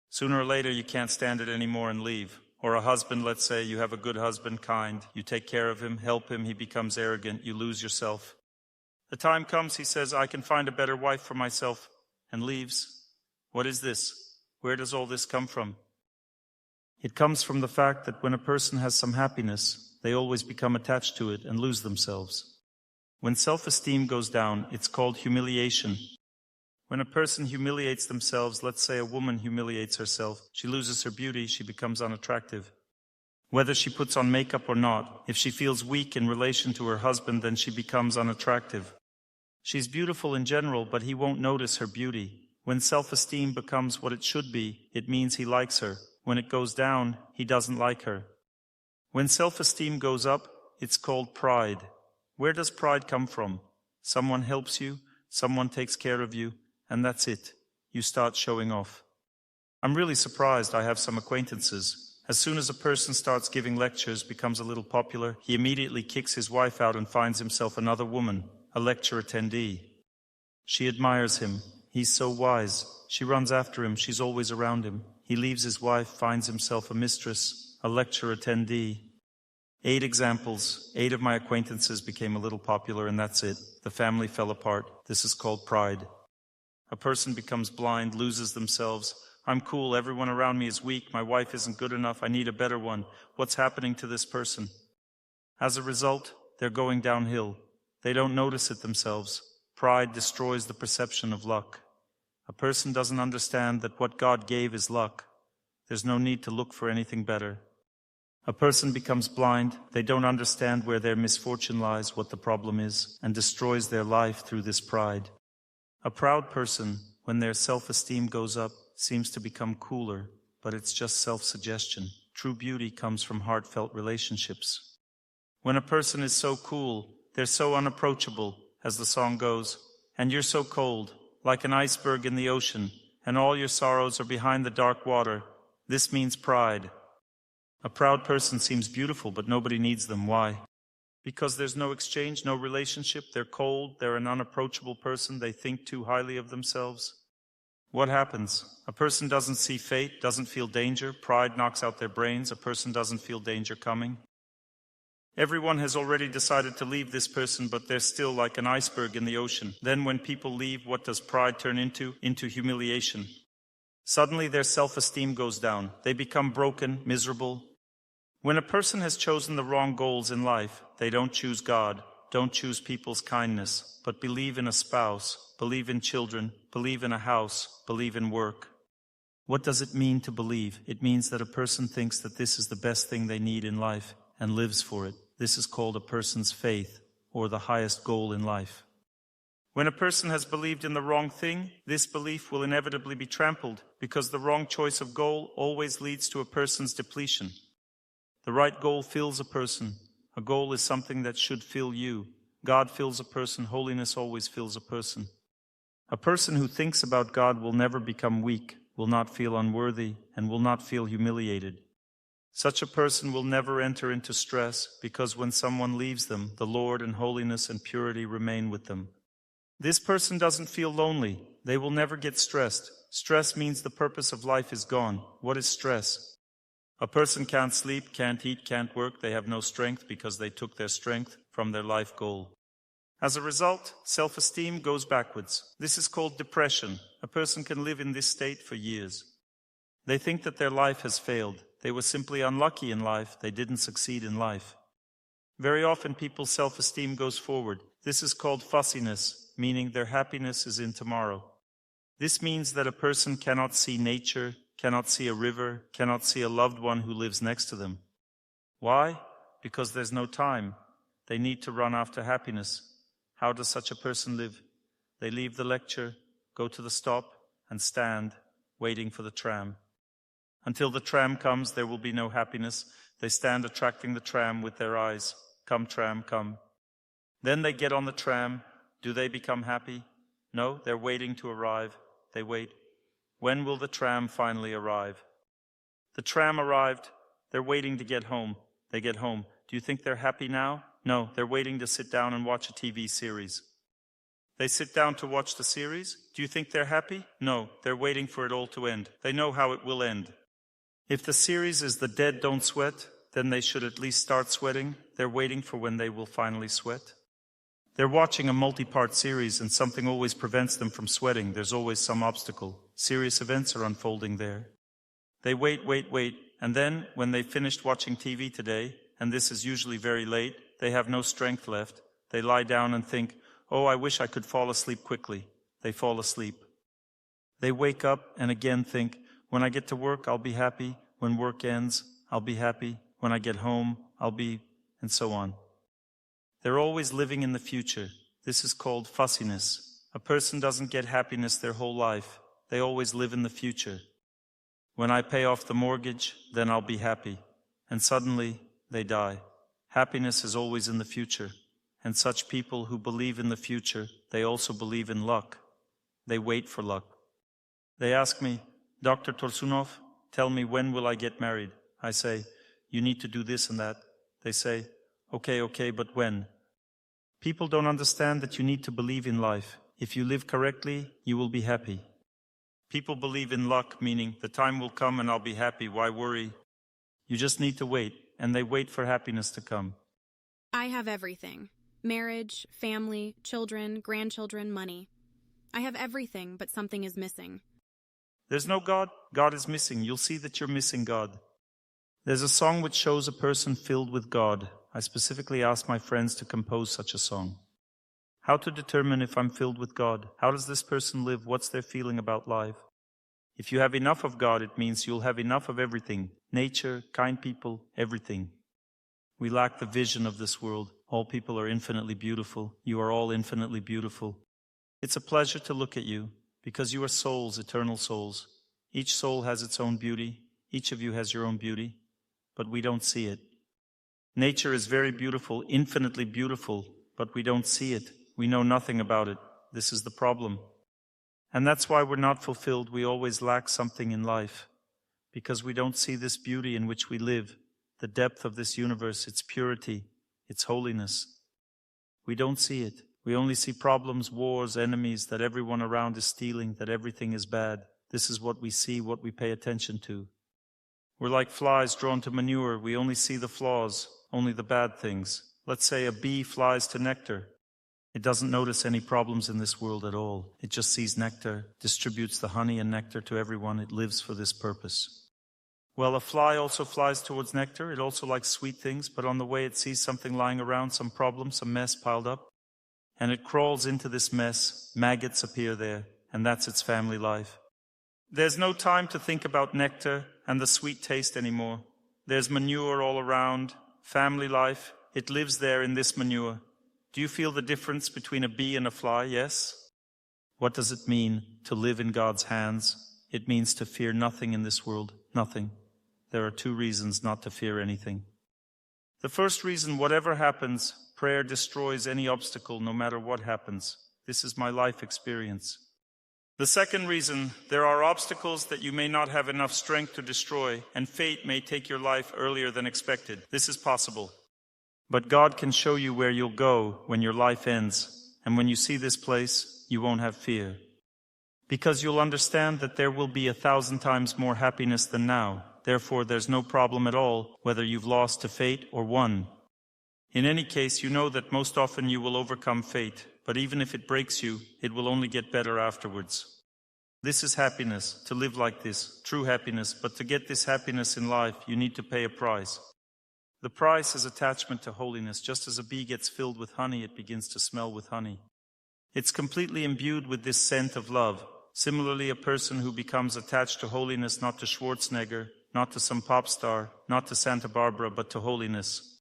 Sooner or later, you can't stand it anymore and leave. Or a husband, let's say, you have a good husband, kind. You take care of him, help him, he becomes arrogant. You lose yourself. The time comes, he says, I can find a better wife for myself, and leaves. What is this? Where does all this come from? It comes from the fact that when a person has some happiness, they always become attached to it and lose themselves. When self-esteem goes down, it's called humiliation. When a person humiliates themselves, let's say a woman humiliates herself, she loses her beauty, she becomes unattractive. Whether she puts on makeup or not, if she feels weak in relation to her husband, then she becomes unattractive. She's beautiful in general, but he won't notice her beauty. When self-esteem becomes what it should be, it means he likes her. When it goes down, he doesn't like her. When self-esteem goes up, it's called pride. Where does pride come from? Someone helps you, someone takes care of you, and that's it. You start showing off. I'm really surprised. I have some acquaintances. As soon as a person starts giving lectures, becomes a little popular, he immediately kicks his wife out and finds himself another woman, a lecture attendee. She admires him. He's so wise. She runs after him. She's always around him. He leaves his wife, finds himself a mistress, a lecture attendee. 8 examples. 8 of my acquaintances became a little popular, and that's it. The family fell apart. This is called pride. A person becomes blind, loses themselves. I'm cool, everyone around me is weak, my wife isn't good enough, I need a better one. What's happening to this person? As a result, they're going downhill. They don't notice it themselves. Pride destroys the perception of luck. A person doesn't understand that what God gave is luck. There's no need to look for anything better. A person becomes blind, they don't understand where their misfortune lies, what the problem is, and destroys their life through this pride. A proud person, when their self-esteem goes up, seems to become cooler, but it's just self-suggestion. True beauty comes from heartfelt relationships. When a person is so cool, they're so unapproachable, as the song goes, and you're so cold, like an iceberg in the ocean, and all your sorrows are behind the dark water. This means pride. A proud person seems beautiful, but nobody needs them. Why? Because there's no exchange, no relationship. They're cold, they're an unapproachable person, they think too highly of themselves. What happens? A person doesn't see fate, doesn't feel danger. Pride knocks out their brains. A person doesn't feel danger coming. Everyone has already decided to leave this person, but they're still like an iceberg in the ocean. Then when people leave, what does pride turn into? Into humiliation. Suddenly their self-esteem goes down. They become broken, miserable. When a person has chosen the wrong goals in life, they don't choose God, don't choose people's kindness, but believe in a spouse, believe in children, believe in a house, believe in work. What does it mean to believe? It means that a person thinks that this is the best thing they need in life and lives for it. This is called a person's faith, or the highest goal in life. When a person has believed in the wrong thing, this belief will inevitably be trampled, because the wrong choice of goal always leads to a person's depletion. The right goal fills a person. A goal is something that should fill you. God fills a person. Holiness always fills a person. A person who thinks about God will never become weak, will not feel unworthy, and will not feel humiliated. Such a person will never enter into stress, because when someone leaves them, the Lord and holiness and purity remain with them. This person doesn't feel lonely. They will never get stressed. Stress means the purpose of life is gone. What is stress? A person can't sleep, can't eat, can't work. They have no strength because they took their strength from their life goal. As a result, self-esteem goes backwards. This is called depression. A person can live in this state for years. They think that their life has failed. They were simply unlucky in life. They didn't succeed in life. Very often people's self-esteem goes forward. This is called fussiness, meaning their happiness is in tomorrow. This means that a person cannot see nature, cannot see a river, cannot see a loved one who lives next to them. Why? Because there's no time. They need to run after happiness. How does such a person live? They leave the lecture, go to the stop, and stand, waiting for the tram. Until the tram comes, there will be no happiness. They stand attracting the tram with their eyes. Come, tram, come. Then they get on the tram. Do they become happy? No, they're waiting to arrive. They wait. When will the tram finally arrive? The tram arrived. They're waiting to get home. They get home. Do you think they're happy now? No, they're waiting to sit down and watch a TV series. They sit down to watch the series. Do you think they're happy? No, they're waiting for it all to end. They know how it will end. If the series is The Dead Don't Sweat, then they should at least start sweating. They're waiting for when they will finally sweat. They're watching a multi-part series and something always prevents them from sweating. There's always some obstacle. Serious events are unfolding there. They wait, and then, when they've finished watching TV today, and this is usually very late, they have no strength left. They lie down and think, oh, I wish I could fall asleep quickly. They fall asleep. They wake up and again think, when I get to work, I'll be happy. When work ends, I'll be happy. When I get home, I'll be, and so on. They're always living in the future. This is called fussiness. A person doesn't get happiness their whole life. They always live in the future. When I pay off the mortgage, then I'll be happy. And suddenly, they die. Happiness is always in the future. And such people who believe in the future, they also believe in luck. They wait for luck. They ask me, Dr. Torsunov, tell me when will I get married? I say, you need to do this and that. They say, okay, but when? People don't understand that you need to believe in life. If you live correctly, you will be happy. People believe in luck, meaning the time will come and I'll be happy. Why worry? You just need to wait, and they wait for happiness to come. I have everything. Marriage, family, children, grandchildren, money. I have everything, but something is missing. There's no God. God is missing. You'll see that you're missing God. There's a song which shows a person filled with God. I specifically asked my friends to compose such a song. How to determine if I'm filled with God? How does this person live? What's their feeling about life? If you have enough of God, it means you'll have enough of everything. Nature, kind people, everything. We lack the vision of this world. All people are infinitely beautiful. You are all infinitely beautiful. It's a pleasure to look at you, because you are souls, eternal souls. Each soul has its own beauty. Each of you has your own beauty, but we don't see it. Nature is very beautiful, infinitely beautiful, but we don't see it. We know nothing about it. This is the problem. And that's why we're not fulfilled. We always lack something in life, because we don't see this beauty in which we live, the depth of this universe, its purity, its holiness. We don't see it. We only see problems, wars, enemies, that everyone around is stealing, that everything is bad. This is what we see, what we pay attention to. We're like flies drawn to manure. We only see the flaws, only the bad things. Let's say a bee flies to nectar. It doesn't notice any problems in this world at all. It just sees nectar, distributes the honey and nectar to everyone. It lives for this purpose. Well, a fly also flies towards nectar. It also likes sweet things, but on the way it sees something lying around, some problem, some mess piled up. And it crawls into this mess. Maggots appear there, and that's its family life. There's no time to think about nectar and the sweet taste anymore. There's manure all around, family life. It lives there in this manure. Do you feel the difference between a bee and a fly? Yes? What does it mean to live in God's hands? It means to fear nothing in this world. Nothing. There are two reasons not to fear anything. The first reason, whatever happens, prayer destroys any obstacle, no matter what happens. This is my life experience. The second reason, there are obstacles that you may not have enough strength to destroy, and fate may take your life earlier than expected. This is possible. But God can show you where you'll go when your life ends, and when you see this place, you won't have fear. Because you'll understand that there will be 1,000 times more happiness than now. Therefore, there's no problem at all whether you've lost to fate or won. In any case, you know that most often you will overcome fate, but even if it breaks you, it will only get better afterwards. This is happiness, to live like this, true happiness, but to get this happiness in life, you need to pay a price. The price is attachment to holiness. Just as a bee gets filled with honey, it begins to smell with honey. It's completely imbued with this scent of love. Similarly, a person who becomes attached to holiness, not to Schwarzenegger, not to some pop star, not to Santa Barbara, but to holiness.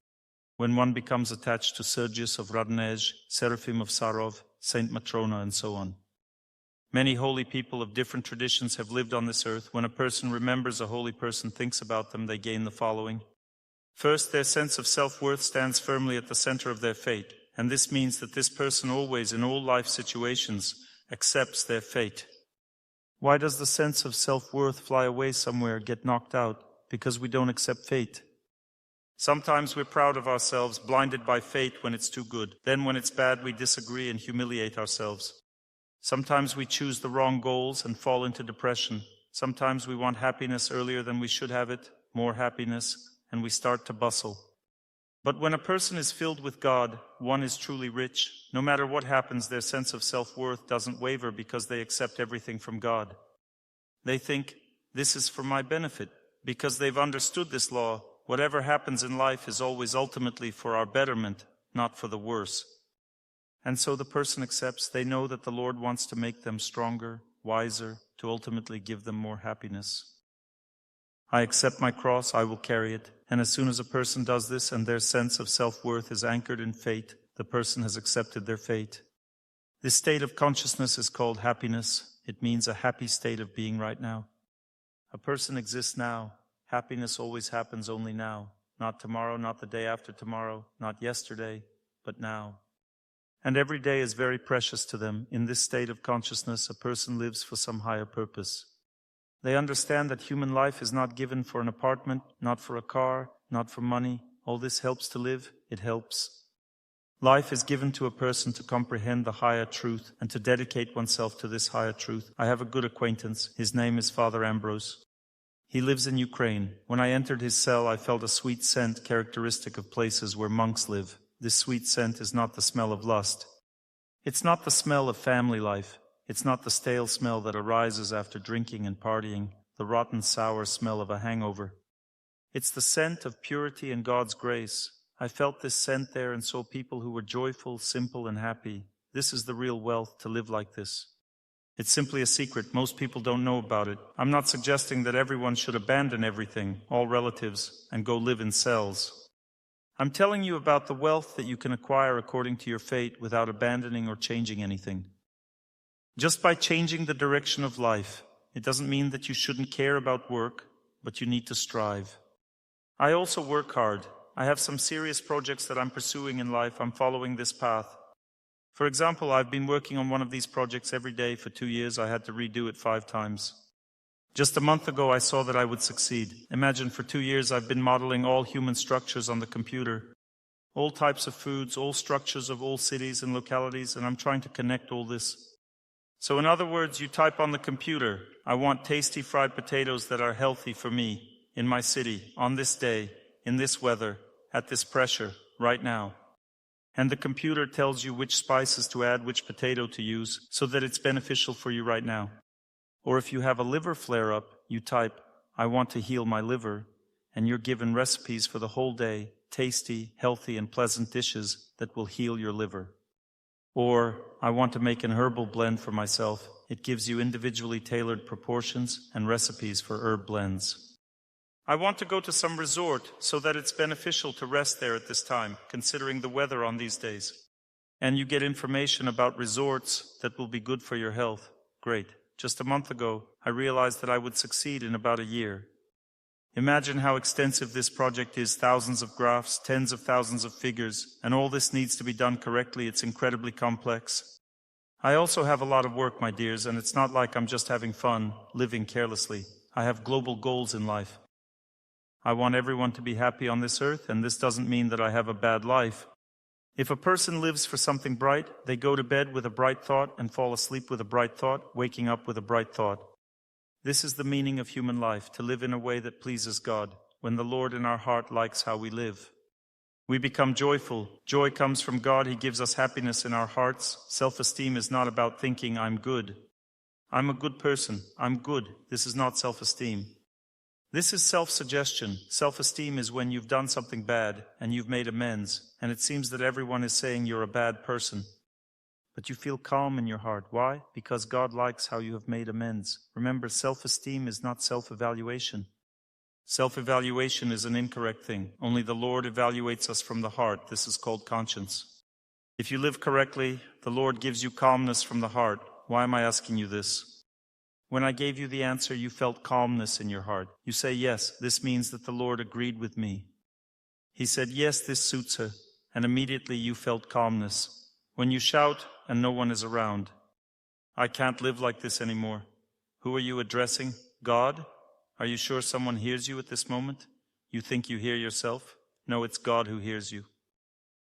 When one becomes attached to Sergius of Radnej, Seraphim of Sarov, Saint Matrona, and so on. Many holy people of different traditions have lived on this earth. When a person remembers a holy person, thinks about them, they gain the following. First, their sense of self-worth stands firmly at the center of their fate, and this means that this person always, in all life situations, accepts their fate. Why does the sense of self-worth fly away somewhere, get knocked out? Because we don't accept fate. Sometimes we're proud of ourselves, blinded by fate when it's too good. Then when it's bad, we disagree and humiliate ourselves. Sometimes we choose the wrong goals and fall into depression. Sometimes we want happiness earlier than we should have it, more happiness, and we start to bustle. But when a person is filled with God, one is truly rich. No matter what happens, their sense of self-worth doesn't waver because they accept everything from God. They think, this is for my benefit. Because they've understood this law, whatever happens in life is always ultimately for our betterment, not for the worse. And so the person accepts. They know that the Lord wants to make them stronger, wiser, to ultimately give them more happiness. I accept my cross, I will carry it. And as soon as a person does this and their sense of self-worth is anchored in fate, the person has accepted their fate. This state of consciousness is called happiness. It means a happy state of being right now. A person exists now. Happiness always happens only now. Not tomorrow, not the day after tomorrow, not yesterday, but now. And every day is very precious to them. In this state of consciousness, a person lives for some higher purpose. They understand that human life is not given for an apartment, not for a car, not for money. All this helps to live. It helps. Life is given to a person to comprehend the higher truth and to dedicate oneself to this higher truth. I have a good acquaintance. His name is Father Ambrose. He lives in Ukraine. When I entered his cell, I felt a sweet scent characteristic of places where monks live. This sweet scent is not the smell of lust. It's not the smell of family life. It's not the stale smell that arises after drinking and partying, the rotten, sour smell of a hangover. It's the scent of purity and God's grace. I felt this scent there and saw people who were joyful, simple, and happy. This is the real wealth, to live like this. It's simply a secret. Most people don't know about it. I'm not suggesting that everyone should abandon everything, all relatives, and go live in cells. I'm telling you about the wealth that you can acquire according to your fate without abandoning or changing anything. Just by changing the direction of life, it doesn't mean that you shouldn't care about work, but you need to strive. I also work hard. I have some serious projects that I'm pursuing in life. I'm following this path. For example, I've been working on one of these projects every day for 2 years. I had to redo it 5 times. Just a month ago, I saw that I would succeed. Imagine, for 2 years, I've been modeling all human structures on the computer. All types of foods, all structures of all cities and localities, and I'm trying to connect all this. So in other words, you type on the computer, I want tasty fried potatoes that are healthy for me, in my city, on this day, in this weather, at this pressure, right now. And the computer tells you which spices to add, which potato to use, so that it's beneficial for you right now. Or if you have a liver flare-up, you type, I want to heal my liver, and you're given recipes for the whole day, tasty, healthy, and pleasant dishes that will heal your liver. Or, I want to make an herbal blend for myself. It gives you individually tailored proportions and recipes for herb blends. I want to go to some resort so that it's beneficial to rest there at this time, considering the weather on these days. And you get information about resorts that will be good for your health. Great. Just a month ago, I realized that I would succeed in about a year. Imagine how extensive this project is, thousands of graphs, tens of thousands of figures, and all this needs to be done correctly. It's incredibly complex. I also have a lot of work, my dears, and it's not like I'm just having fun, living carelessly. I have global goals in life. I want everyone to be happy on this earth, and this doesn't mean that I have a bad life. If a person lives for something bright, they go to bed with a bright thought and fall asleep with a bright thought, waking up with a bright thought. This is the meaning of human life, to live in a way that pleases God, when the Lord in our heart likes how we live. We become joyful. Joy comes from God. He gives us happiness in our hearts. Self-esteem is not about thinking, I'm good. I'm a good person. I'm good. This is not self-esteem. This is self-suggestion. Self-esteem is when you've done something bad and you've made amends, and it seems that everyone is saying you're a bad person. But you feel calm in your heart. Why? Because God likes how you have made amends. Remember, self-esteem is not self-evaluation. Self-evaluation is an incorrect thing. Only the Lord evaluates us from the heart. This is called conscience. If you live correctly, the Lord gives you calmness from the heart. Why am I asking you this? When I gave you the answer, you felt calmness in your heart. You say, yes, this means that the Lord agreed with me. He said, yes, this suits her. And immediately you felt calmness. When you shout and no one is around, I can't live like this anymore. Who are you addressing? God? Are you sure someone hears you at this moment? You think you hear yourself? No, it's God who hears you.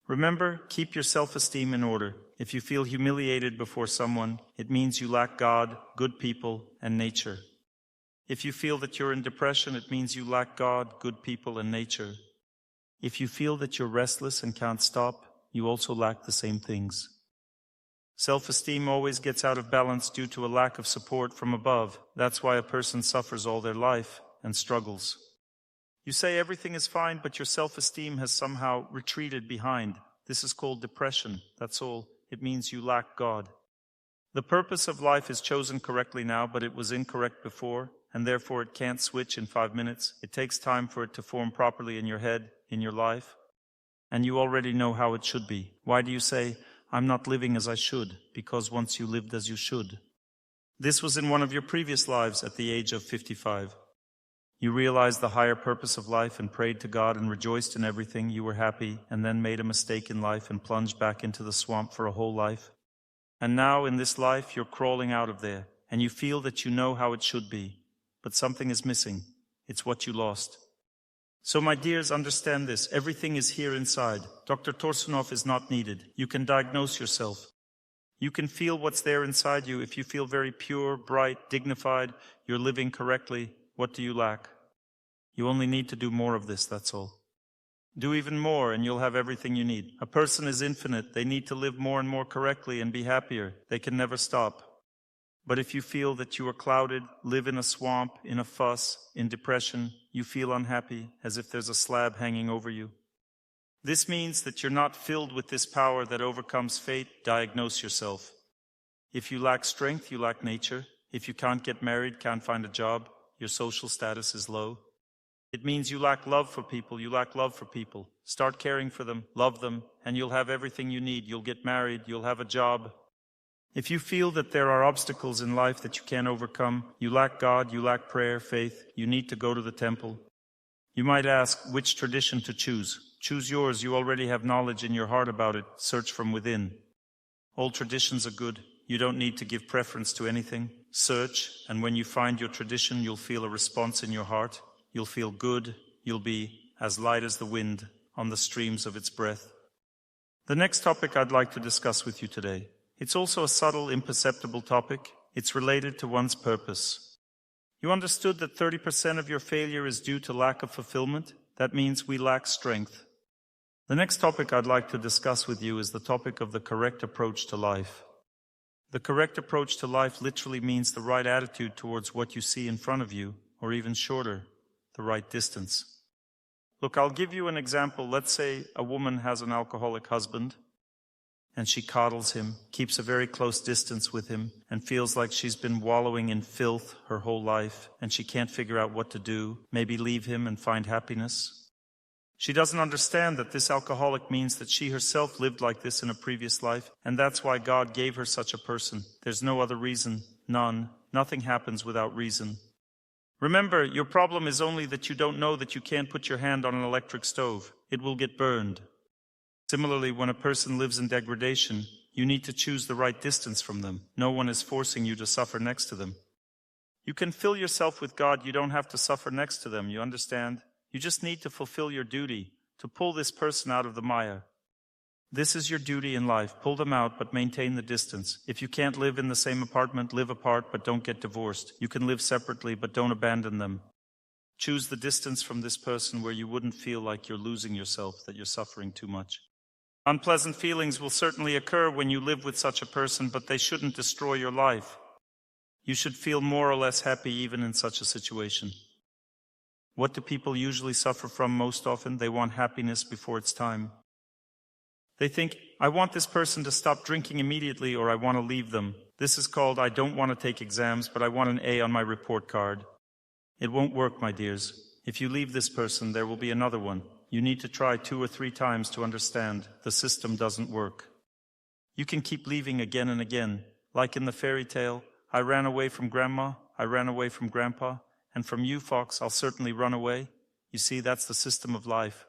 Remember, keep your self-esteem in order. If you feel humiliated before someone, it means you lack God, good people, and nature. If you feel that you're in depression, it means you lack God, good people, and nature. If you feel that you're restless and can't stop, you also lack the same things. Self-esteem always gets out of balance due to a lack of support from above. That's why a person suffers all their life and struggles. You say everything is fine, but your self-esteem has somehow retreated behind. This is called depression. That's all. It means you lack God. The purpose of life is chosen correctly now, but it was incorrect before, and therefore it can't switch in 5 minutes. It takes time for it to form properly in your head, in your life. And you already know how it should be. Why do you say, I'm not living as I should? Because once you lived as you should. This was in one of your previous lives at the age of 55. You realized the higher purpose of life and prayed to God and rejoiced in everything. You were happy and then made a mistake in life and plunged back into the swamp for a whole life. And now in this life you're crawling out of there and you feel that you know how it should be. But something is missing. It's what you lost. So my dears, understand this. Everything is here inside. Dr. Torsunov is not needed. You can diagnose yourself. You can feel what's there inside you. If you feel very pure, bright, dignified, you're living correctly, what do you lack? You only need to do more of this, that's all. Do even more and you'll have everything you need. A person is infinite. They need to live more and more correctly and be happier. They can never stop. But if you feel that you are clouded, live in a swamp, in a fuss, in depression, you feel unhappy, as if there's a slab hanging over you. This means that you're not filled with this power that overcomes fate. Diagnose yourself. If you lack strength, you lack nature. If you can't get married, can't find a job, your social status is low. It means you lack love for people. You lack love for people. Start caring for them, love them, and you'll have everything you need. You'll get married, you'll have a job. If you feel that there are obstacles in life that you can't overcome, you lack God, you lack prayer, faith, you need to go to the temple. You might ask which tradition to choose. Choose yours. You already have knowledge in your heart about it. Search from within. All traditions are good. You don't need to give preference to anything. Search, and when you find your tradition, you'll feel a response in your heart. You'll feel good. You'll be as light as the wind on the streams of its breath. The next topic I'd like to discuss with you today. It's also a subtle, imperceptible topic. It's related to one's purpose. You understood that 30% of your failure is due to lack of fulfillment? That means we lack strength. The next topic I'd like to discuss with you is the topic of the correct approach to life. The correct approach to life literally means the right attitude towards what you see in front of you, or even shorter, the right distance. Look, I'll give you an example. Let's say a woman has an alcoholic husband, and she coddles him, keeps a very close distance with him, and feels like she's been wallowing in filth her whole life, and she can't figure out what to do, maybe leave him and find happiness. She doesn't understand that this alcoholic means that she herself lived like this in a previous life, and that's why God gave her such a person. There's no other reason, none. Nothing happens without reason. Remember, your problem is only that you don't know that you can't put your hand on an electric stove. It will get burned. Similarly, when a person lives in degradation, you need to choose the right distance from them. No one is forcing you to suffer next to them. You can fill yourself with God. You don't have to suffer next to them, you understand? You just need to fulfill your duty, to pull this person out of the mire. This is your duty in life. Pull them out, but maintain the distance. If you can't live in the same apartment, live apart, but don't get divorced. You can live separately, but don't abandon them. Choose the distance from this person where you wouldn't feel like you're losing yourself, that you're suffering too much. Unpleasant feelings will certainly occur when you live with such a person, but they shouldn't destroy your life. You should feel more or less happy even in such a situation. What do people usually suffer from most often? They want happiness before it's time. They think, I want this person to stop drinking immediately, or I want to leave them. This is called, I don't want to take exams, but I want an A on my report card. It won't work, my dears. If you leave this person, there will be another one. You need to try 2 or 3 times to understand. The system doesn't work. You can keep leaving again and again. Like in the fairy tale, I ran away from Grandma, I ran away from Grandpa, and from you, Fox, I'll certainly run away. You see, that's the system of life.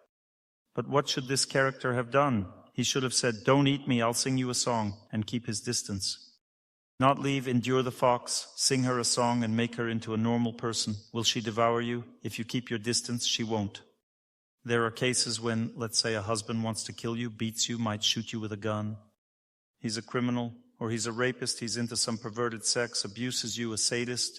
But what should this character have done? He should have said, don't eat me, I'll sing you a song, and keep his distance. Not leave, endure the fox, sing her a song, and make her into a normal person. Will she devour you? If you keep your distance, she won't. There are cases when, let's say, a husband wants to kill you, beats you, might shoot you with a gun. He's a criminal, or he's a rapist, he's into some perverted sex, abuses you, a sadist.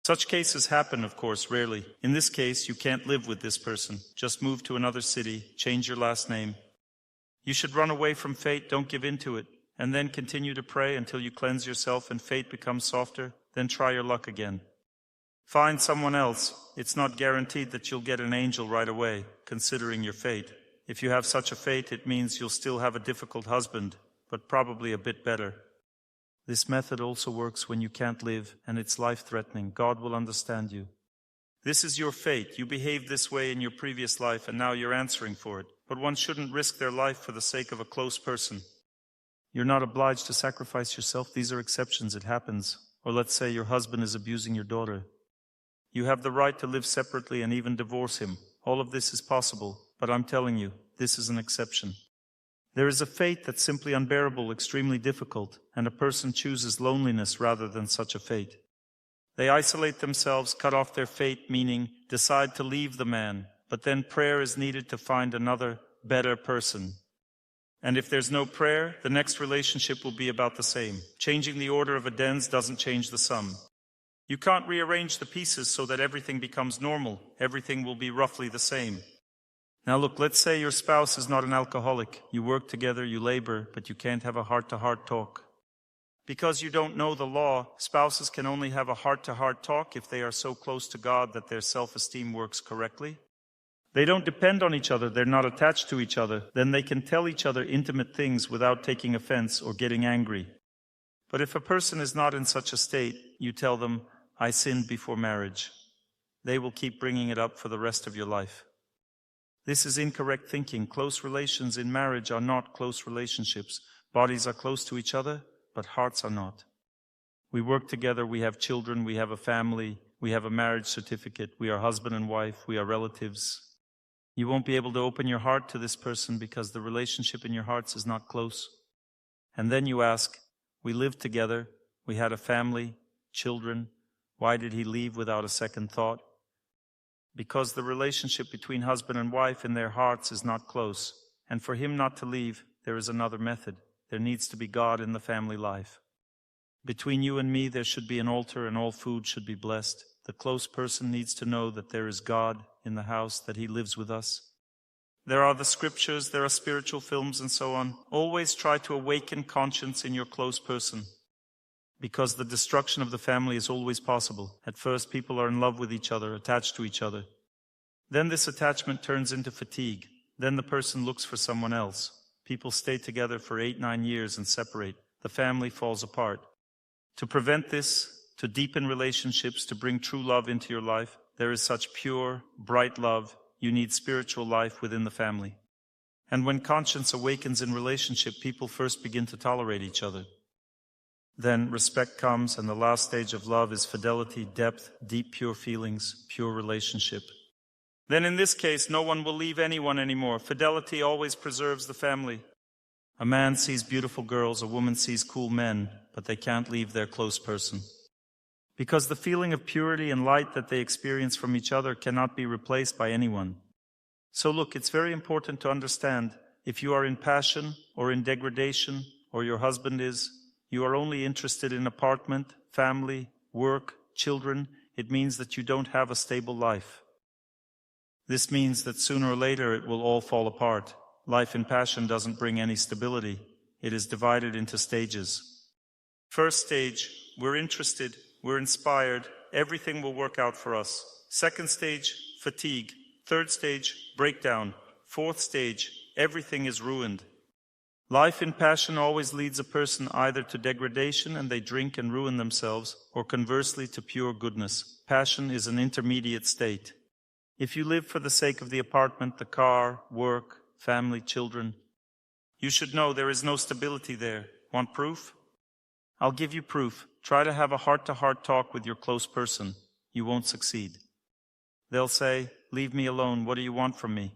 Such cases happen, of course, rarely. In this case, you can't live with this person. Just move to another city, change your last name. You should run away from fate, don't give in to it, and then continue to pray until you cleanse yourself and fate becomes softer, then try your luck again. Find someone else. It's not guaranteed that you'll get an angel right away, considering your fate. If you have such a fate, it means you'll still have a difficult husband, but probably a bit better. This method also works when you can't live and it's life-threatening. God will understand you. This is your fate. You behaved this way in your previous life and now you're answering for it. But one shouldn't risk their life for the sake of a close person. You're not obliged to sacrifice yourself. These are exceptions. It happens. Or let's say your husband is abusing your daughter. You have the right to live separately and even divorce him. All of this is possible, but I'm telling you, this is an exception. There is a fate that's simply unbearable, extremely difficult, and a person chooses loneliness rather than such a fate. They isolate themselves, cut off their fate, meaning decide to leave the man, but then prayer is needed to find another, better person. And if there's no prayer, the next relationship will be about the same. Changing the order of adens doesn't change the sum. You can't rearrange the pieces so that everything becomes normal. Everything will be roughly the same. Now look, let's say your spouse is not an alcoholic. You work together, you labor, but you can't have a heart-to-heart talk. Because you don't know the law, spouses can only have a heart-to-heart talk if they are so close to God that their self-esteem works correctly. They don't depend on each other, they're not attached to each other. Then they can tell each other intimate things without taking offense or getting angry. But if a person is not in such a state, you tell them, I sinned before marriage. They will keep bringing it up for the rest of your life. This is incorrect thinking. Close relations in marriage are not close relationships. Bodies are close to each other, but hearts are not. We work together, we have children, we have a family, we have a marriage certificate, we are husband and wife, we are relatives. You won't be able to open your heart to this person because the relationship in your hearts is not close. And then you ask, we lived together, we had a family, children, why did he leave without a second thought? Because the relationship between husband and wife in their hearts is not close. And for him not to leave, there is another method. There needs to be God in the family life. Between you and me, there should be an altar and all food should be blessed. The close person needs to know that there is God in the house, that he lives with us. There are the scriptures, there are spiritual films and so on. Always try to awaken conscience in your close person, because the destruction of the family is always possible. At first, people are in love with each other, attached to each other. Then this attachment turns into fatigue. Then the person looks for someone else. People stay together for 8-9 years and separate. The family falls apart. To prevent this, to deepen relationships, to bring true love into your life, there is such pure, bright love. You need spiritual life within the family. And when conscience awakens in relationship, people first begin to tolerate each other. Then respect comes, and the last stage of love is fidelity, depth, deep, pure feelings, pure relationship. Then in this case, no one will leave anyone anymore. Fidelity always preserves the family. A man sees beautiful girls, a woman sees cool men, but they can't leave their close person. Because the feeling of purity and light that they experience from each other cannot be replaced by anyone. So look, it's very important to understand, if you are in passion or in degradation, or your husband is, you are only interested in apartment, family, work, children, it means that you don't have a stable life. This means that sooner or later it will all fall apart. Life in passion doesn't bring any stability. It is divided into stages. First stage, we're interested, we're inspired, everything will work out for us. Second stage, fatigue. Third stage, breakdown. Fourth stage, everything is ruined. Life in passion always leads a person either to degradation and they drink and ruin themselves, or conversely to pure goodness. Passion is an intermediate state. If you live for the sake of the apartment, the car, work, family, children, you should know there is no stability there. Want proof? I'll give you proof. Try to have a heart-to-heart talk with your close person. You won't succeed. They'll say, leave me alone. What do you want from me?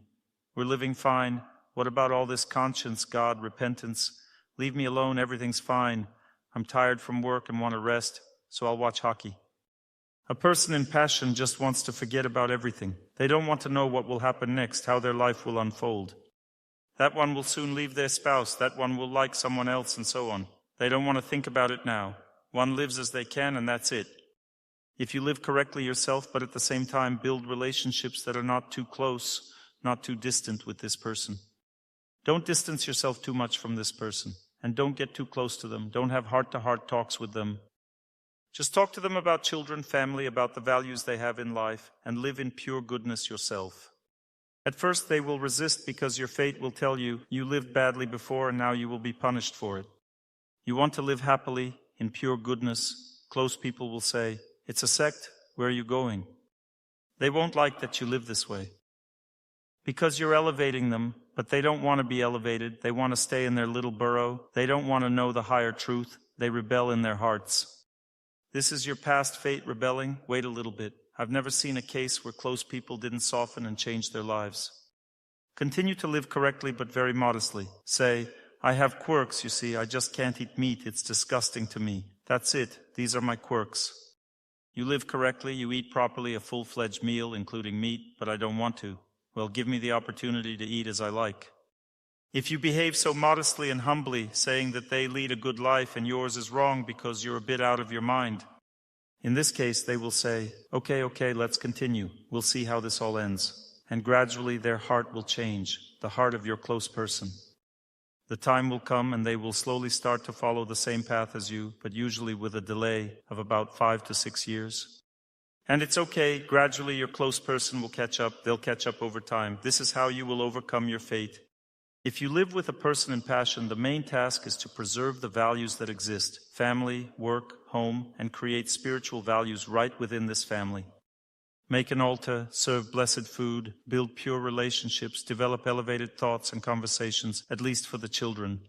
We're living fine. What about all this conscience, God, repentance? Leave me alone. Everything's fine. I'm tired from work and want to rest, so I'll watch hockey. A person in passion just wants to forget about everything. They don't want to know what will happen next, how their life will unfold. That one will soon leave their spouse. That one will like someone else, and so on. They don't want to think about it now. One lives as they can, and that's it. If you live correctly yourself, but at the same time build relationships that are not too close, not too distant with this person. Don't distance yourself too much from this person, and don't get too close to them. Don't have heart-to-heart talks with them. Just talk to them about children, family, about the values they have in life, and live in pure goodness yourself. At first they will resist because your fate will tell you, you lived badly before and now you will be punished for it. You want to live happily, in pure goodness, close people will say, "It's a sect, where are you going?" They won't like that you live this way. Because you're elevating them, but they don't want to be elevated. They want to stay in their little burrow. They don't want to know the higher truth. They rebel in their hearts. This is your past fate rebelling? Wait a little bit. I've never seen a case where close people didn't soften and change their lives. Continue to live correctly but very modestly. Say, "I have quirks, you see. I just can't eat meat. It's disgusting to me. That's it. These are my quirks. You live correctly. You eat properly, a full-fledged meal, including meat, but I don't want to. Well, give me the opportunity to eat as I like." If you behave so modestly and humbly, saying that they lead a good life and yours is wrong because you're a bit out of your mind, in this case they will say, okay, let's continue. We'll see how this all ends. And gradually their heart will change, the heart of your close person. The time will come and they will slowly start to follow the same path as you, but usually with a delay of about 5 to 6 years. And it's okay, gradually your close person will catch up, they'll catch up over time. This is how you will overcome your fate. If you live with a person in passion, the main task is to preserve the values that exist, family, work, home, and create spiritual values right within this family. Make an altar, serve blessed food, build pure relationships, develop elevated thoughts and conversations, at least for the children.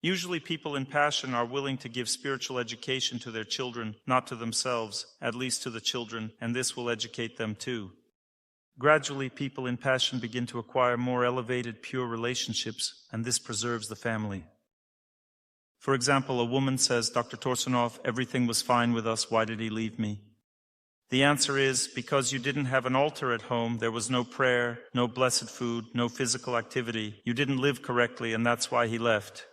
Usually people in passion are willing to give spiritual education to their children, not to themselves, at least to the children, and this will educate them too. Gradually, people in passion begin to acquire more elevated, pure relationships, and this preserves the family. For example, a woman says, "Dr. Torsunov, everything was fine with us, why did he leave me?" The answer is, because you didn't have an altar at home, there was no prayer, no blessed food, no physical activity. You didn't live correctly, and that's why he left.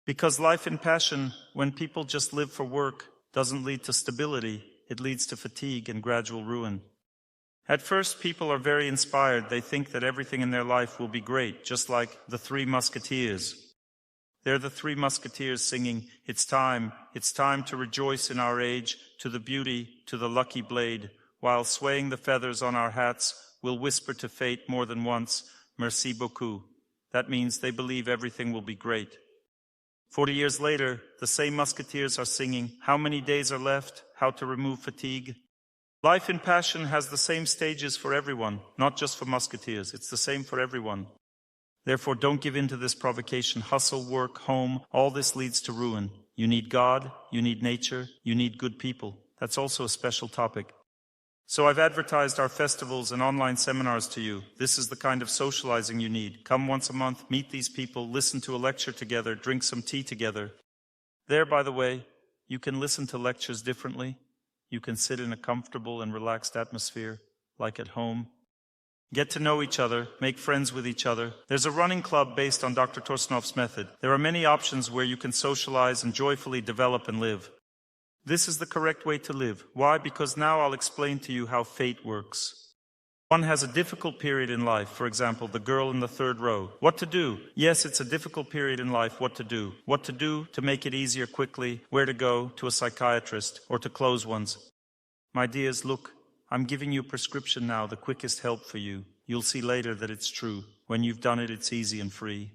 Because life in passion, when people just live for work, doesn't lead to stability, it leads to fatigue and gradual ruin. At first, people are very inspired. They think that everything in their life will be great, just like the Three Musketeers. They're the Three Musketeers singing, it's time to rejoice in our age, to the beauty, to the lucky blade. While swaying the feathers on our hats, we'll whisper to fate more than once, merci beaucoup." That means they believe everything will be great. 40 years later, the same Musketeers are singing, how many days are left, how to remove fatigue. Life in passion has the same stages for everyone, not just for Musketeers. It's the same for everyone. Therefore, don't give in to this provocation. Hustle, work, home, all this leads to ruin. You need God, you need nature, you need good people. That's also a special topic. So I've advertised our festivals and online seminars to you. This is the kind of socializing you need. Come once a month, meet these people, listen to a lecture together, drink some tea together. There, by the way, you can listen to lectures differently. You can sit in a comfortable and relaxed atmosphere, like at home. Get to know each other, make friends with each other. There's a running club based on Dr. Torsunov's method. There are many options where you can socialize and joyfully develop and live. This is the correct way to live. Why? Because now I'll explain to you how fate works. One has a difficult period in life, for example, the girl in the third row. What to do? Yes, it's a difficult period in life. What to do? What to do to make it easier quickly? Where to go? To a psychiatrist or to close ones? My dears, look, I'm giving you a prescription now, the quickest help for you. You'll see later that it's true. When you've done it, it's easy and free.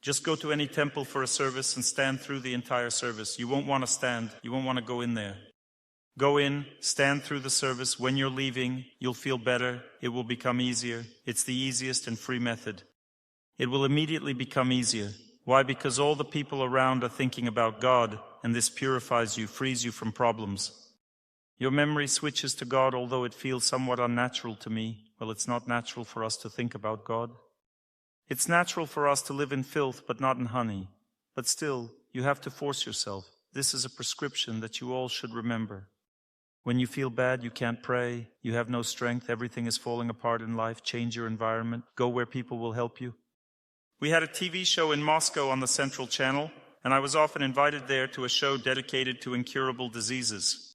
Just go to any temple for a service and stand through the entire service. You won't want to stand. You won't want to go in there. Go in, stand through the service. When you're leaving, you'll feel better. It will become easier. It's the easiest and free method. It will immediately become easier. Why? Because all the people around are thinking about God, and this purifies you, frees you from problems. Your memory switches to God, although it feels somewhat unnatural to me. Well, it's not natural for us to think about God. It's natural for us to live in filth, but not in honey. But still, you have to force yourself. This is a prescription that you all should remember. When you feel bad, you can't pray, you have no strength, everything is falling apart in life, change your environment, go where people will help you. We had a TV show in Moscow on the Central Channel, and I was often invited there to a show dedicated to incurable diseases.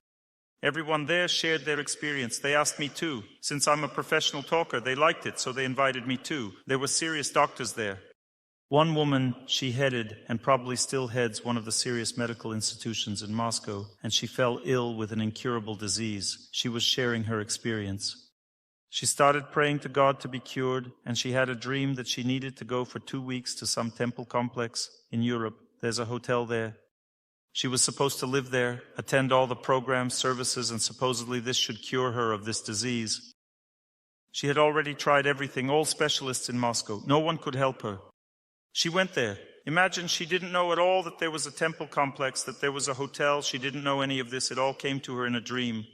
Everyone there shared their experience. They asked me too. Since I'm a professional talker, they liked it, so they invited me too. There were serious doctors there. One woman, she headed, and probably still heads, one of the serious medical institutions in Moscow, and she fell ill with an incurable disease. She was sharing her experience. She started praying to God to be cured, and she had a dream that she needed to go for 2 weeks to some temple complex in Europe. There's a hotel there. She was supposed to live there, attend all the programs, services, and supposedly this should cure her of this disease. She had already tried everything, all specialists in Moscow. No one could help her. She went there. Imagine she didn't know at all that there was a temple complex, that there was a hotel. She didn't know any of this. It all came to her in a dream.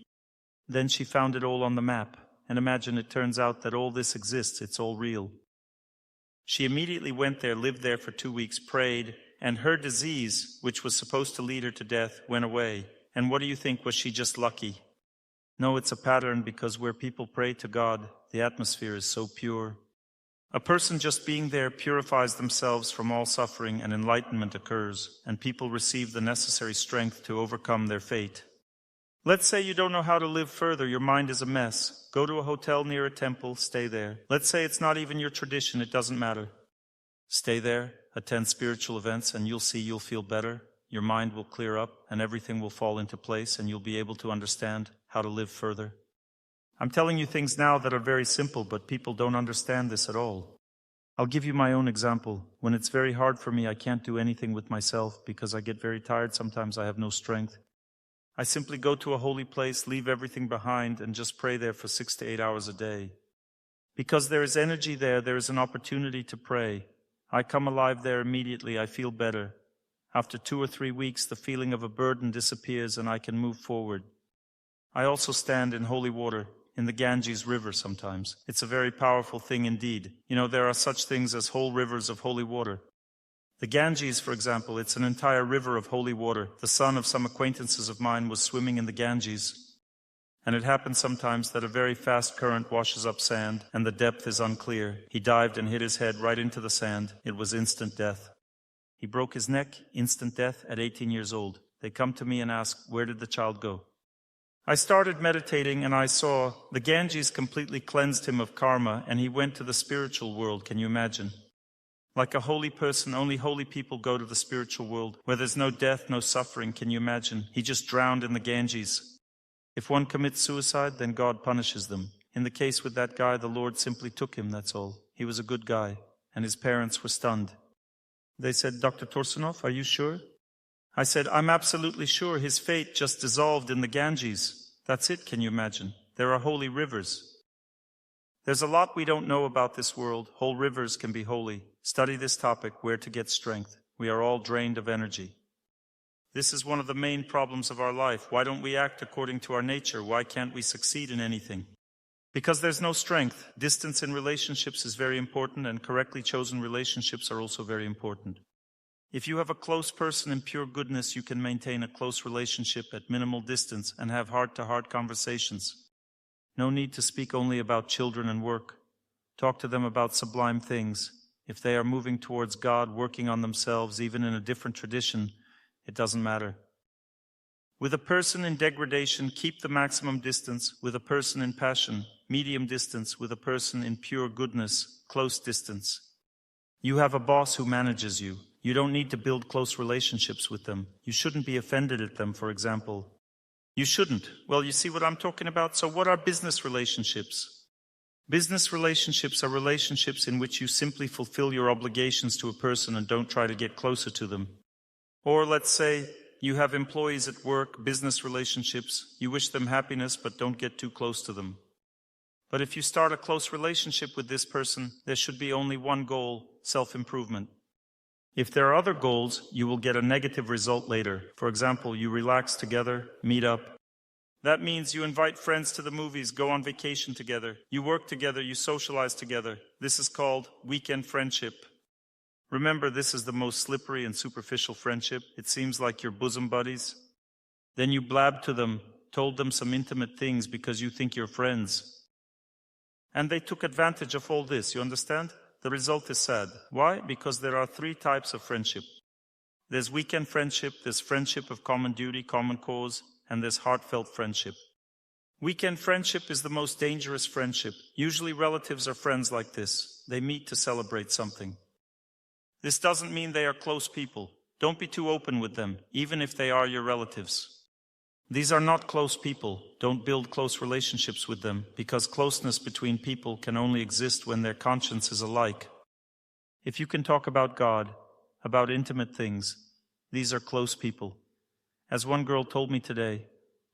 Then she found it all on the map. And imagine it turns out that all this exists. It's all real. She immediately went there, lived there for 2 weeks, prayed, and her disease, which was supposed to lead her to death, went away. And what do you think? Was she just lucky? No, it's a pattern, because where people pray to God, the atmosphere is so pure. A person just being there purifies themselves from all suffering, and enlightenment occurs, and people receive the necessary strength to overcome their fate. Let's say you don't know how to live further, your mind is a mess. Go to a hotel near a temple, stay there. Let's say it's not even your tradition, it doesn't matter. Stay there, attend spiritual events, and you'll see you'll feel better. Your mind will clear up, and everything will fall into place, and you'll be able to understand how to live further. I'm telling you things now that are very simple, but people don't understand this at all. I'll give you my own example. When it's very hard for me, I can't do anything with myself because I get very tired. Sometimes I have no strength. I simply go to a holy place, leave everything behind, and just pray there for 6 to 8 hours a day. Because there is energy there, there is an opportunity to pray. I come alive there immediately, I feel better. After 2 or 3 weeks, the feeling of a burden disappears and I can move forward. I also stand in holy water, in the Ganges River sometimes. It's a very powerful thing indeed. You know, there are such things as whole rivers of holy water. The Ganges, for example, it's an entire river of holy water. The son of some acquaintances of mine was swimming in the Ganges. And it happens sometimes that a very fast current washes up sand, and the depth is unclear. He dived and hit his head right into the sand. It was instant death. He broke his neck, instant death, at 18 years old. They come to me and ask, where did the child go? I started meditating and I saw the Ganges completely cleansed him of karma, and he went to the spiritual world. Can you imagine? Like a holy person, only holy people go to the spiritual world, where there's no death, no suffering. Can you imagine? He just drowned in the Ganges. If one commits suicide, then God punishes them. In the case with that guy, the Lord simply took him, that's all. He was a good guy, and his parents were stunned. They said, Dr. Torsunov, are you sure? I said, I'm absolutely sure. His fate just dissolved in the Ganges. That's it, can you imagine? There are holy rivers. There's a lot we don't know about this world. Whole rivers can be holy. Study this topic, where to get strength. We are all drained of energy. This is one of the main problems of our life. Why don't we act according to our nature? Why can't we succeed in anything? Because there's no strength. Distance in relationships is very important, and correctly chosen relationships are also very important. If you have a close person in pure goodness, you can maintain a close relationship at minimal distance and have heart-to-heart conversations. No need to speak only about children and work. Talk to them about sublime things. If they are moving towards God, working on themselves, even in a different tradition, it doesn't matter. With a person in degradation, keep the maximum distance. With a person in passion, medium distance. With a person in pure goodness, close distance. You have a boss who manages you. You don't need to build close relationships with them. You shouldn't be offended at them, for example. You shouldn't. Well, you see what I'm talking about? So what are business relationships? Business relationships are relationships in which you simply fulfill your obligations to a person and don't try to get closer to them. Or let's say you have employees at work, business relationships. You wish them happiness but don't get too close to them. But if you start a close relationship with this person, there should be only one goal, self-improvement. If there are other goals, you will get a negative result later. For example, you relax together, meet up. That means you invite friends to the movies, go on vacation together. You work together, you socialize together. This is called weekend friendship. Remember, this is the most slippery and superficial friendship. It seems like you're bosom buddies. Then you blab to them, told them some intimate things because you think you're friends. And they took advantage of all this, you understand? The result is sad. Why? Because there are 3 types of friendship. There's weekend friendship, there's friendship of common duty, common cause, and there's heartfelt friendship. Weekend friendship is the most dangerous friendship. Usually relatives are friends like this. They meet to celebrate something. This doesn't mean they are close people. Don't be too open with them, even if they are your relatives. These are not close people. Don't build close relationships with them, because closeness between people can only exist when their conscience is alike. If you can talk about God, about intimate things, these are close people. As one girl told me today,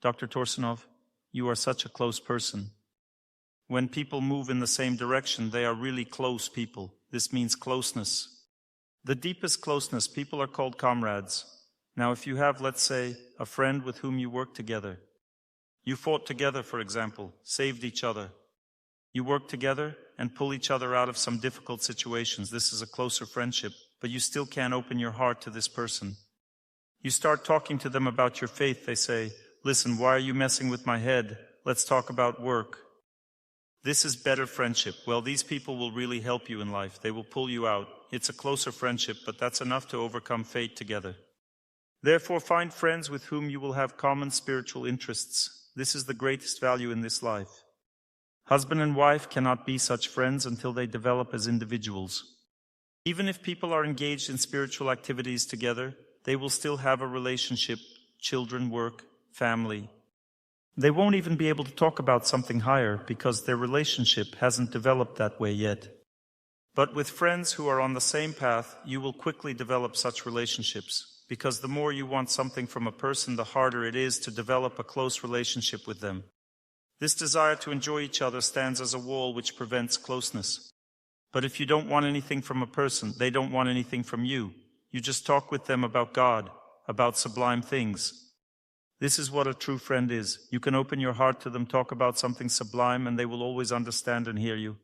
Dr. Torsunov, you are such a close person. When people move in the same direction, they are really close people. This means closeness. The deepest closeness, people are called comrades. Now, if you have, let's say, a friend with whom you work together, you fought together, for example, saved each other. You work together and pull each other out of some difficult situations. This is a closer friendship, but you still can't open your heart to this person. You start talking to them about your faith. They say, listen, why are you messing with my head? Let's talk about work. This is better friendship. Well, these people will really help you in life. They will pull you out. It's a closer friendship, but that's enough to overcome fate together. Therefore, find friends with whom you will have common spiritual interests. This is the greatest value in this life. Husband and wife cannot be such friends until they develop as individuals. Even if people are engaged in spiritual activities together, they will still have a relationship, children, work, family. They won't even be able to talk about something higher because their relationship hasn't developed that way yet. But with friends who are on the same path, you will quickly develop such relationships, because the more you want something from a person, the harder it is to develop a close relationship with them. This desire to enjoy each other stands as a wall which prevents closeness. But if you don't want anything from a person, they don't want anything from you. You just talk with them about God, about sublime things. This is what a true friend is. You can open your heart to them, talk about something sublime, and they will always understand and hear you.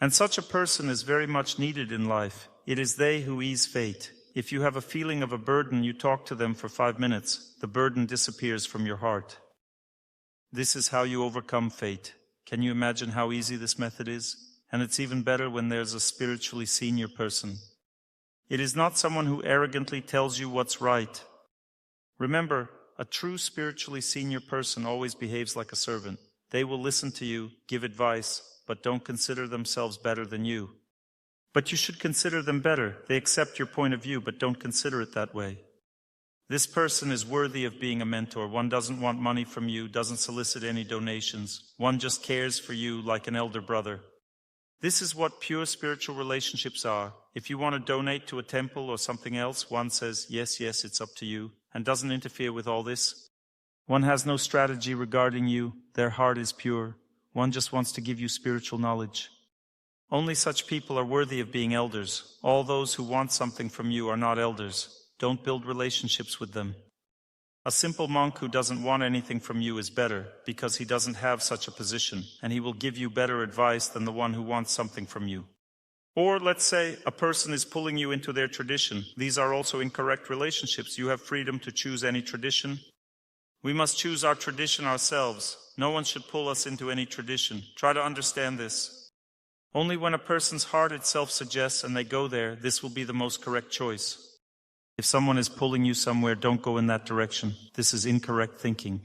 And such a person is very much needed in life. It is they who ease fate. If you have a feeling of a burden, you talk to them for 5 minutes. The burden disappears from your heart. This is how you overcome fate. Can you imagine how easy this method is? And it's even better when there's a spiritually senior person. It is not someone who arrogantly tells you what's right. Remember, a true spiritually senior person always behaves like a servant. They will listen to you, give advice, but don't consider themselves better than you. But you should consider them better. They accept your point of view, but don't consider it that way. This person is worthy of being a mentor. One doesn't want money from you, doesn't solicit any donations. One just cares for you like an elder brother. This is what pure spiritual relationships are. If you want to donate to a temple or something else, one says, yes, it's up to you, and doesn't interfere with all this. One has no strategy regarding you. Their heart is pure. One just wants to give you spiritual knowledge. Only such people are worthy of being elders. All those who want something from you are not elders. Don't build relationships with them. A simple monk who doesn't want anything from you is better, because he doesn't have such a position, and he will give you better advice than the one who wants something from you. Or let's say a person is pulling you into their tradition. These are also incorrect relationships. You have freedom to choose any tradition. We must choose our tradition ourselves. No one should pull us into any tradition. Try to understand this. Only when a person's heart itself suggests and they go there, this will be the most correct choice. If someone is pulling you somewhere, don't go in that direction. This is incorrect thinking.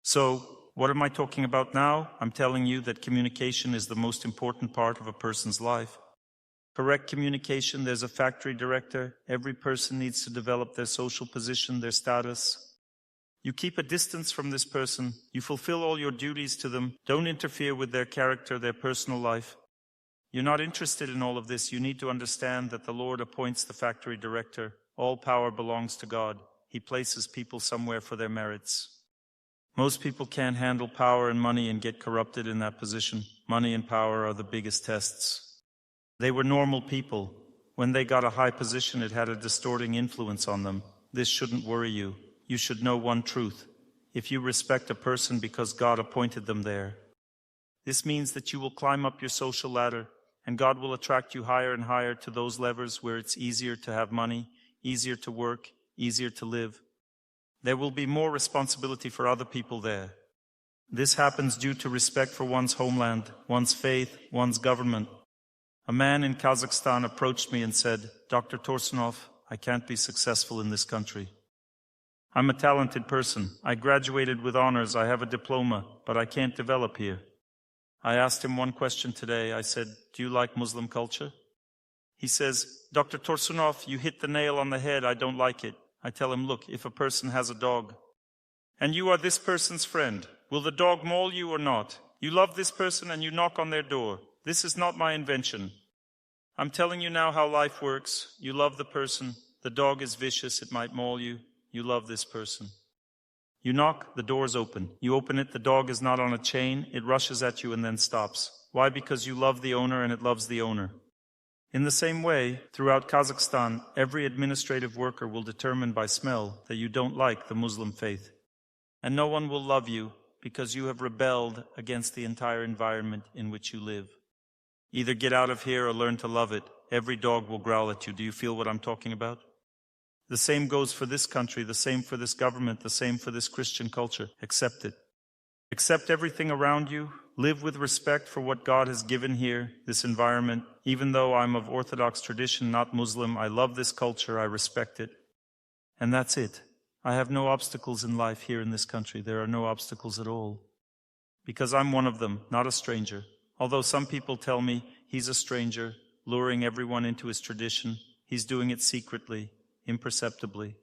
So, what am I talking about now? I'm telling you that communication is the most important part of a person's life. Correct communication, there's a factory director. Every person needs to develop their social position, their status. You keep a distance from this person. You fulfill all your duties to them. Don't interfere with their character, their personal life. You're not interested in all of this. You need to understand that the Lord appoints the factory director. All power belongs to God. He places people somewhere for their merits. Most people can't handle power and money and get corrupted in that position. Money and power are the biggest tests. They were normal people. When they got a high position, it had a distorting influence on them. This shouldn't worry you. You should know one truth. If you respect a person because God appointed them there, this means that you will climb up your social ladder, and God will attract you higher and higher to those levels where it's easier to have money, easier to work, easier to live. There will be more responsibility for other people there. This happens due to respect for one's homeland, one's faith, one's government. A man in Kazakhstan approached me and said, Dr. Torsunov, I can't be successful in this country. I'm a talented person. I graduated with honors. I have a diploma, but I can't develop here. I asked him one question today. I said, do you like Muslim culture? He says, Dr. Torsunov, you hit the nail on the head. I don't like it. I tell him, look, if a person has a dog, and you are this person's friend, will the dog maul you or not? You love this person and you knock on their door. This is not my invention. I'm telling you now how life works. You love the person. The dog is vicious. It might maul you. you love this person. You knock, the door's open. You open it, the dog is not on a chain, it rushes at you and then stops. Why? Because you love the owner and it loves the owner. In the same way, throughout Kazakhstan, every administrative worker will determine by smell that you don't like the Muslim faith. And no one will love you because you have rebelled against the entire environment in which you live. Either get out of here or learn to love it. Every dog will growl at you. Do you feel what I'm talking about? The same goes for this country, the same for this government, the same for this Christian culture. Accept it. Accept everything around you. Live with respect for what God has given here, this environment. Even though I'm of Orthodox tradition, not Muslim, I love this culture, I respect it. And that's it. I have no obstacles in life here in this country. There are no obstacles at all. Because I'm one of them, not a stranger. Although some people tell me he's a stranger, luring everyone into his tradition, he's doing it secretly, imperceptibly.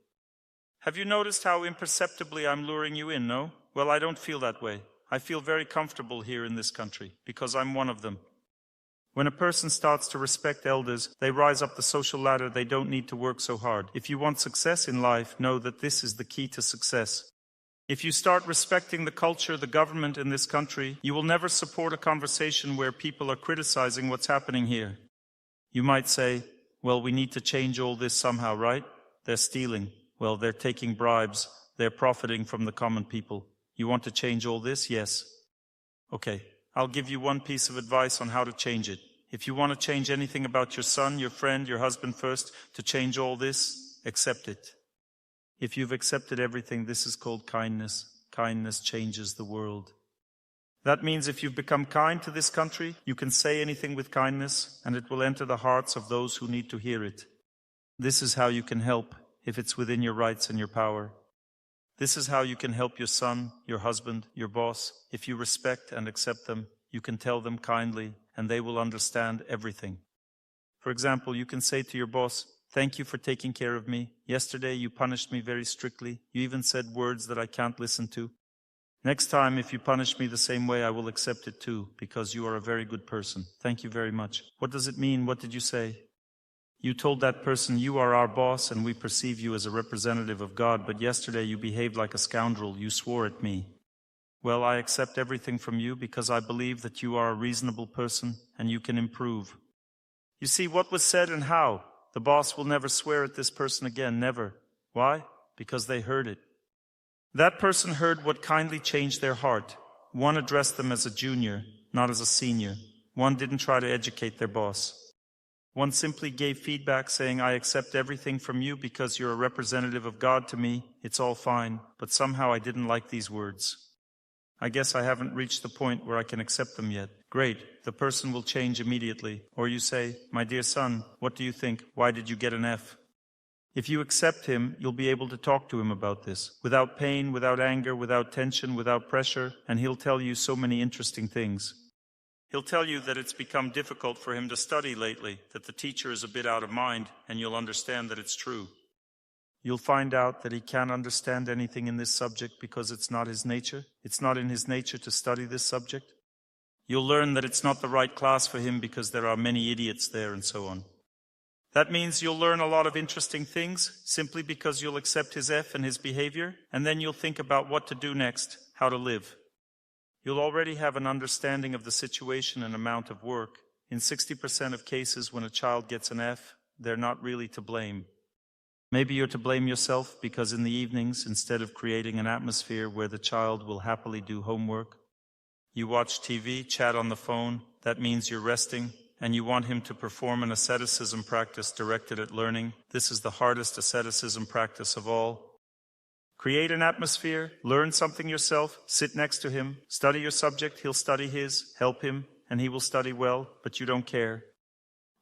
Have you noticed how imperceptibly I'm luring you in, no? Well, I don't feel that way. I feel very comfortable here in this country, because I'm one of them. When a person starts to respect elders, they rise up the social ladder, they don't need to work so hard. If you want success in life, know that this is the key to success. If you start respecting the culture, the government in this country, you will never support a conversation where people are criticizing what's happening here. You might say, well, we need to change all this somehow, right? They're stealing. Well, they're taking bribes. They're profiting from the common people. You want to change all this? Yes. Okay, I'll give you one piece of advice on how to change it. If you want to change anything about your son, your friend, your husband first, to change all this, accept it. If you've accepted everything, this is called kindness. Kindness changes the world. That means if you've become kind to this country, you can say anything with kindness, and it will enter the hearts of those who need to hear it. This is how you can help, if it's within your rights and your power. This is how you can help your son, your husband, your boss. If you respect and accept them, you can tell them kindly, and they will understand everything. For example, you can say to your boss, "Thank you for taking care of me. Yesterday you punished me very strictly. You even said words that I can't listen to. Next time, if you punish me the same way, I will accept it too, because you are a very good person. Thank you very much." What does it mean? What did you say? You told that person, "You are our boss and we perceive you as a representative of God, but yesterday you behaved like a scoundrel. You swore at me. Well, I accept everything from you because I believe that you are a reasonable person and you can improve." You see what was said and how. The boss will never swear at this person again, never. Why? Because they heard it. That person heard what kindly changed their heart. One addressed them as a junior, not as a senior. One didn't try to educate their boss. One simply gave feedback saying, "I accept everything from you because you're a representative of God to me. It's all fine, but somehow I didn't like these words. I guess I haven't reached the point where I can accept them yet." Great, the person will change immediately. Or you say, "My dear son, what do you think? Why did you get an F?" If you accept him, you'll be able to talk to him about this, without pain, without anger, without tension, without pressure, and he'll tell you so many interesting things. He'll tell you that it's become difficult for him to study lately, that the teacher is a bit out of mind, and you'll understand that it's true. You'll find out that he can't understand anything in this subject because it's not his nature. It's not in his nature to study this subject. You'll learn that it's not the right class for him because there are many idiots there and so on. That means you'll learn a lot of interesting things simply because you'll accept his F and his behavior, and then you'll think about what to do next, how to live. You'll already have an understanding of the situation and amount of work. In 60% of cases when a child gets an F, they're not really to blame. Maybe you're to blame yourself because in the evenings, instead of creating an atmosphere where the child will happily do homework, you watch TV, chat on the phone. That means you're resting, and you want him to perform an asceticism practice directed at learning. This is the hardest asceticism practice of all. Create an atmosphere, learn something yourself, sit next to him, study your subject, he'll study his, help him, and he will study well, but you don't care.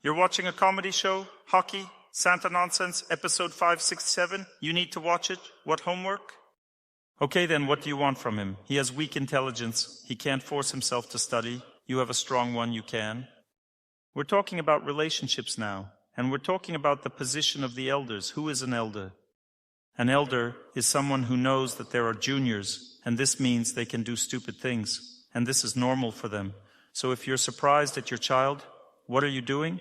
You're watching a comedy show, hockey, Santa nonsense, episode 567. You need to watch it. What homework? Okay, then what do you want from him? He has weak intelligence. He can't force himself to study. You have a strong one, you can. We're talking about relationships now, and we're talking about the position of the elders. Who is an elder? An elder is someone who knows that there are juniors, and this means they can do stupid things, and this is normal for them. So if you're surprised at your child, what are you doing?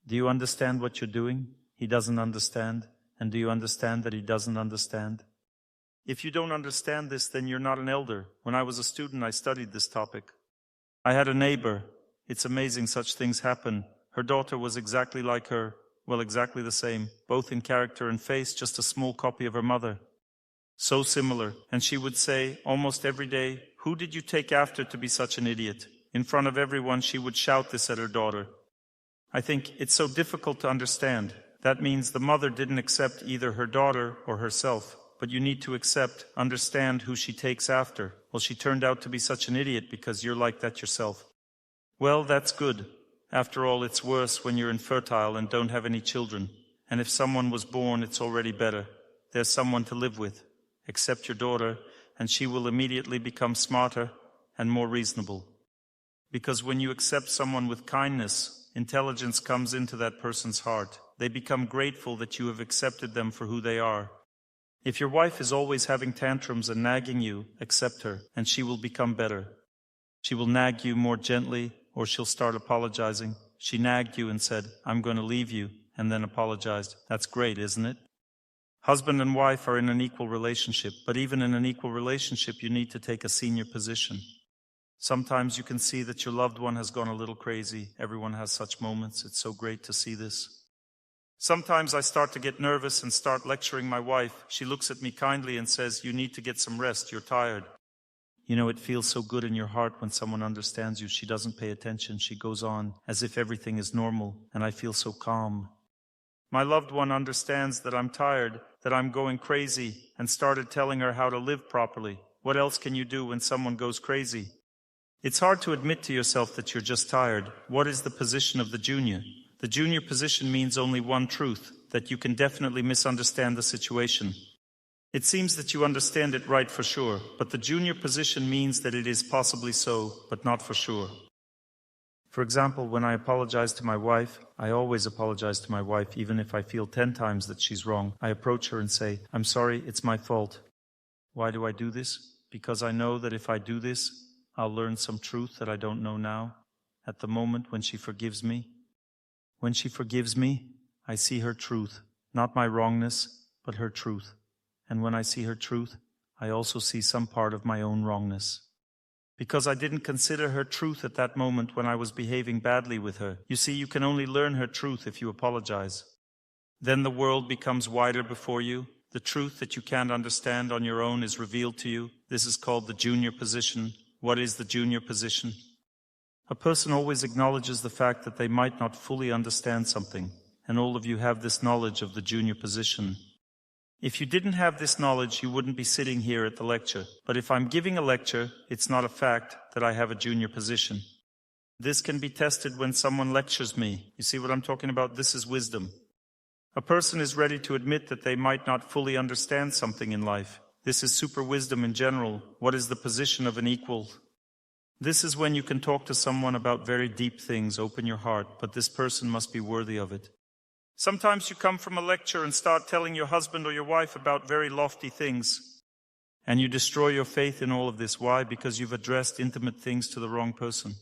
Do you understand what you're doing? He doesn't understand, And do you understand that he doesn't understand? If you don't understand this, then you're not an elder. When I was a student, I studied this topic. I had a neighbor. It's amazing such things happen. Her daughter was exactly like her. Well, exactly the same. Both in character and face, just a small copy of her mother. So similar. And she would say, almost every day, "Who did you take after to be such an idiot?" In front of everyone, she would shout this at her daughter. I think it's so difficult to understand. That means the mother didn't accept either her daughter or herself. But you need to accept, understand who she takes after. Well, she turned out to be such an idiot because you're like that yourself. Well, that's good. After all, it's worse when you're infertile and don't have any children. And if someone was born, it's already better. There's someone to live with. Accept your daughter, and she will immediately become smarter and more reasonable. Because when you accept someone with kindness, intelligence comes into that person's heart. They become grateful that you have accepted them for who they are. If your wife is always having tantrums and nagging you, accept her, and she will become better. She will nag you more gently, or she'll start apologizing. She nagged you and said, "I'm going to leave you," and then apologized. That's great, isn't it? Husband and wife are in an equal relationship, but even in an equal relationship, you need to take a senior position. Sometimes you can see that your loved one has gone a little crazy. Everyone has such moments. It's so great to see this. Sometimes I start to get nervous and start lecturing my wife. She looks at me kindly and says, "You need to get some rest. You're tired." You know, it feels so good in your heart when someone understands you. She doesn't pay attention. She goes on as if everything is normal, and I feel so calm. My loved one understands that I'm tired, that I'm going crazy, and started telling her how to live properly. What else can you do when someone goes crazy? It's hard to admit to yourself that you're just tired. What is the position of the junior? The junior position means only one truth, that you can definitely misunderstand the situation. It seems that you understand it right for sure, but the junior position means that it is possibly so, but not for sure. For example, when I apologize to my wife, I always apologize to my wife, even if I feel 10 times that she's wrong. I approach her and say, "I'm sorry, it's my fault." Why do I do this? Because I know that if I do this, I'll learn some truth that I don't know now. At the moment when she forgives me, I see her truth, not my wrongness, but her truth. And when I see her truth, I also see some part of my own wrongness. Because I didn't consider her truth at that moment when I was behaving badly with her. You see, you can only learn her truth if you apologize. Then the world becomes wider before you. The truth that you can't understand on your own is revealed to you. This is called the junior position. What is the junior position? A person always acknowledges the fact that they might not fully understand something, and all of you have this knowledge of the junior position. If you didn't have this knowledge, you wouldn't be sitting here at the lecture. But if I'm giving a lecture, it's not a fact that I have a junior position. This can be tested when someone lectures me. You see what I'm talking about? This is wisdom. A person is ready to admit that they might not fully understand something in life. This is super wisdom in general. What is the position of an equal? This is when you can talk to someone about very deep things, open your heart, but this person must be worthy of it. Sometimes you come from a lecture and start telling your husband or your wife about very lofty things, and you destroy your faith in all of this. Why? Because you've addressed intimate things to the wrong person.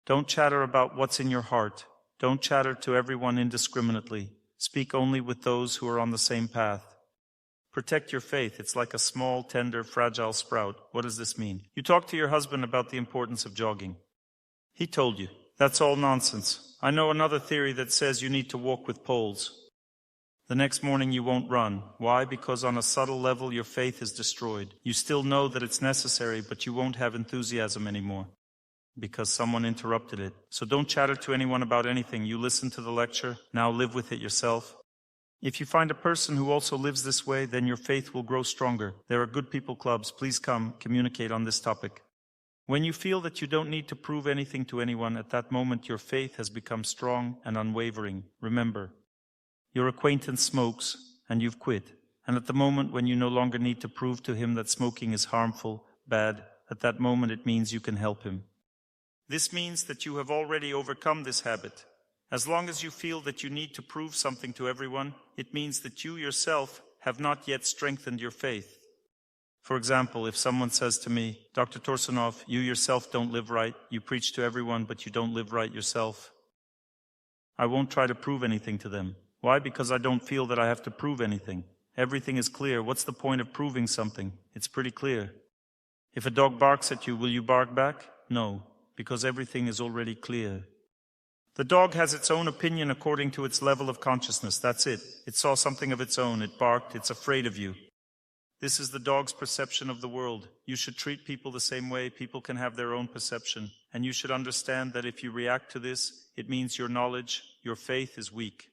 Don't chatter about what's in your heart. Don't chatter to everyone indiscriminately. Speak only with those who are on the same path. Protect your faith. It's like a small, tender, fragile sprout. What does this mean? You talk to your husband about the importance of jogging. He told you. That's all nonsense. I know another theory that says you need to walk with poles. The next morning you won't run. Why? Because on a subtle level your faith is destroyed. You still know that it's necessary, but you won't have enthusiasm anymore because someone interrupted it. So don't chatter to anyone about anything. You listen to the lecture. Now live with it yourself. If you find a person who also lives this way, then your faith will grow stronger. There are good people clubs. Please come, communicate on this topic. When you feel that you don't need to prove anything to anyone, at that moment your faith has become strong and unwavering. Remember, your acquaintance smokes and you've quit. And at the moment when you no longer need to prove to him that smoking is harmful, bad, at that moment it means you can help him. This means that you have already overcome this habit. As long as you feel that you need to prove something to everyone, it means that you yourself have not yet strengthened your faith. For example, if someone says to me, "Dr. Torsunov, you yourself don't live right. You preach to everyone, but you don't live right yourself." I won't try to prove anything to them. Why? Because I don't feel that I have to prove anything. Everything is clear. What's the point of proving something? It's pretty clear. If a dog barks at you, will you bark back? No, because everything is already clear. The dog has its own opinion according to its level of consciousness. That's it. It saw something of its own. It barked. It's afraid of you. This is the dog's perception of the world. You should treat people the same way. People can have their own perception. And you should understand that if you react to this, it means your knowledge, your faith is weak.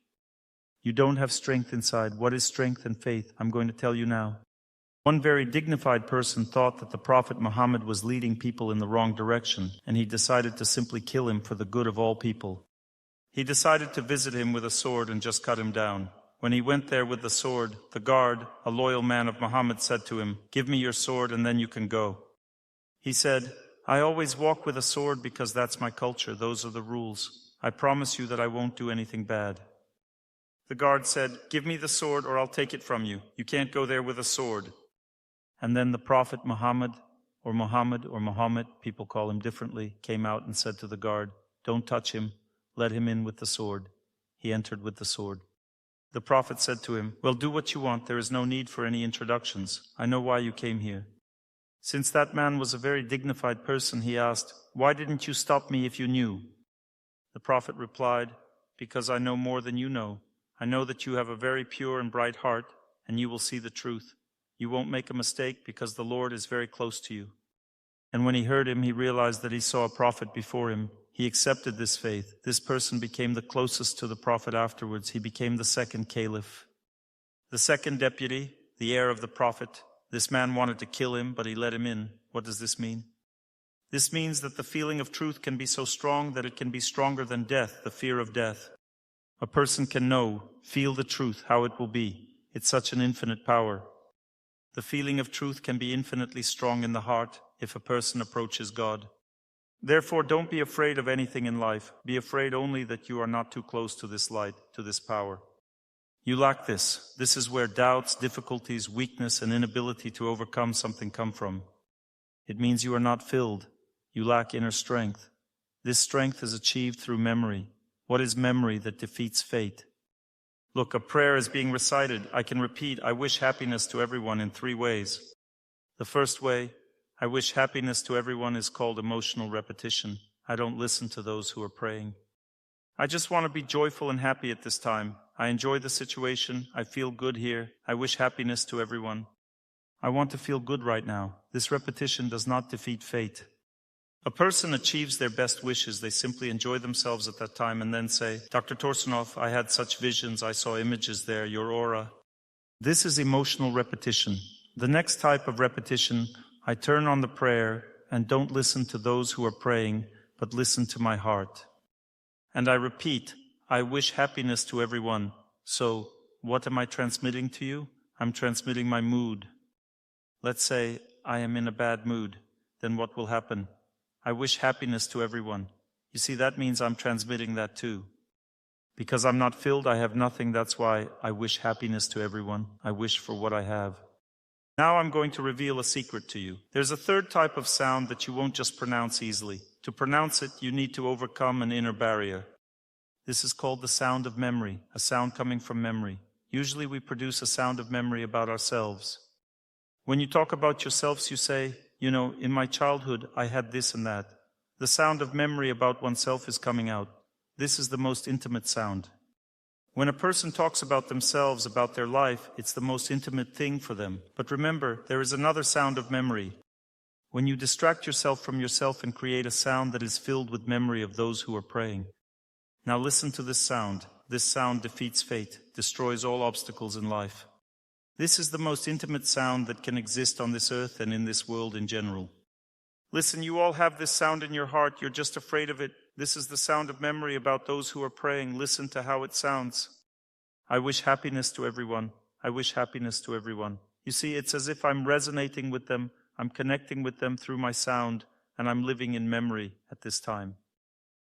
You don't have strength inside. What is strength and faith? I'm going to tell you now. One very dignified person thought that the Prophet Muhammad was leading people in the wrong direction, and he decided to simply kill him for the good of all people. He decided to visit him with a sword and just cut him down. When he went there with the sword, the guard, a loyal man of Muhammad, said to him, "Give me your sword and then you can go." He said, "I always walk with a sword because that's my culture. Those are the rules. I promise you that I won't do anything bad." The guard said, "Give me the sword or I'll take it from you. You can't go there with a sword." And then the Prophet Muhammad, people call him differently, came out and said to the guard, "Don't touch him. Let him in with the sword." He entered with the sword. The Prophet said to him, "Well, do what you want. There is no need for any introductions. I know why you came here." Since that man was a very dignified person, he asked, "Why didn't you stop me if you knew?" The Prophet replied, "Because I know more than you know. I know that you have a very pure and bright heart, and you will see the truth. You won't make a mistake because the Lord is very close to you." And when he heard him, he realized that he saw a prophet before him. He accepted this faith. This person became the closest to the Prophet afterwards. He became the second caliph. The second deputy, the heir of the Prophet, this man wanted to kill him, but he let him in. What does this mean? This means that the feeling of truth can be so strong that it can be stronger than death, the fear of death. A person can know, feel the truth, how it will be. It's such an infinite power. The feeling of truth can be infinitely strong in the heart if a person approaches God. Therefore, don't be afraid of anything in life. Be afraid only that you are not too close to this light, to this power. You lack this. This is where doubts, difficulties, weakness, and inability to overcome something come from. It means you are not filled. You lack inner strength. This strength is achieved through memory. What is memory that defeats fate? Look, a prayer is being recited. I can repeat, "I wish happiness to everyone," in 3 ways. The first way, "I wish happiness to everyone," is called emotional repetition. I don't listen to those who are praying. I just want to be joyful and happy at this time. I enjoy the situation. I feel good here. I wish happiness to everyone. I want to feel good right now. This repetition does not defeat fate. A person achieves their best wishes. They simply enjoy themselves at that time and then say, "Dr. Torsunov, I had such visions. I saw images there, your aura." This is emotional repetition. The next type of repetition, I turn on the prayer and don't listen to those who are praying, but listen to my heart. And I repeat, "I wish happiness to everyone." So, what am I transmitting to you? I'm transmitting my mood. Let's say I am in a bad mood. Then what will happen? I wish happiness to everyone. You see, that means I'm transmitting that too. Because I'm not filled, I have nothing. That's why I wish happiness to everyone. I wish for what I have. Now I'm going to reveal a secret to you. There's a third type of sound that you won't just pronounce easily. To pronounce it, you need to overcome an inner barrier. This is called the sound of memory, a sound coming from memory. Usually we produce a sound of memory about ourselves. When you talk about yourselves, you say, in my childhood, I had this and that. The sound of memory about oneself is coming out. This is the most intimate sound. When a person talks about themselves, about their life, it's the most intimate thing for them. But remember, there is another sound of memory. When you distract yourself from yourself and create a sound that is filled with memory of those who are praying. Now listen to this sound. This sound defeats fate, destroys all obstacles in life. This is the most intimate sound that can exist on this earth and in this world in general. Listen, you all have this sound in your heart. You're just afraid of it. This is the sound of memory about those who are praying. Listen to how it sounds. I wish happiness to everyone. I wish happiness to everyone. You see, it's as if I'm resonating with them. I'm connecting with them through my sound, and I'm living in memory at this time.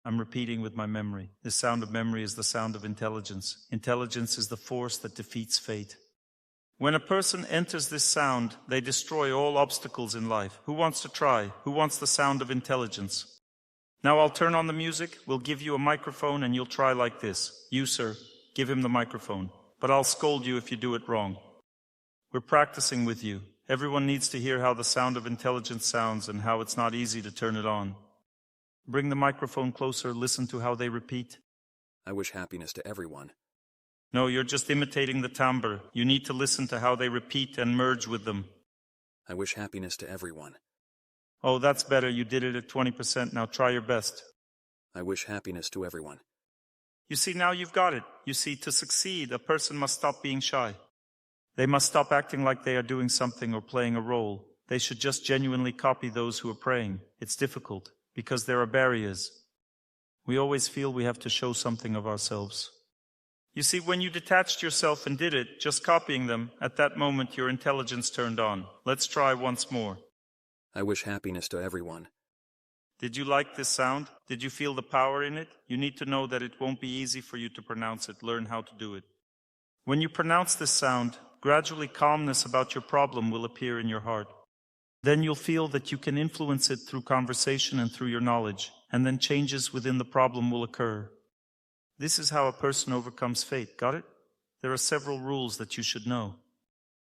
I'm repeating with my memory. This sound of memory is the sound of intelligence. Intelligence is the force that defeats fate. When a person enters this sound, they destroy all obstacles in life. Who wants to try? Who wants the sound of intelligence? Now I'll turn on the music. We'll give you a microphone and you'll try like this. You, sir. Give him the microphone. But I'll scold you if you do it wrong. We're practicing with you. Everyone needs to hear how the sound of intelligence sounds and how it's not easy to turn it on. Bring the microphone closer. Listen to how they repeat. I wish happiness to everyone. No, you're just imitating the timbre. You need to listen to how they repeat and merge with them. I wish happiness to everyone. Oh, that's better. You did it at 20%. Now try your best. I wish happiness to everyone. You see, now you've got it. You see, to succeed, a person must stop being shy. They must stop acting like they are doing something or playing a role. They should just genuinely copy those who are praying. It's difficult, because there are barriers. We always feel we have to show something of ourselves. You see, when you detached yourself and did it, just copying them, at that moment your intelligence turned on. Let's try once more. I wish happiness to everyone. Did you like this sound? Did you feel the power in it? You need to know that it won't be easy for you to pronounce it. Learn how to do it. When you pronounce this sound, gradually calmness about your problem will appear in your heart. Then you'll feel that you can influence it through conversation and through your knowledge, and then changes within the problem will occur. This is how a person overcomes fate. Got it? There are several rules that you should know.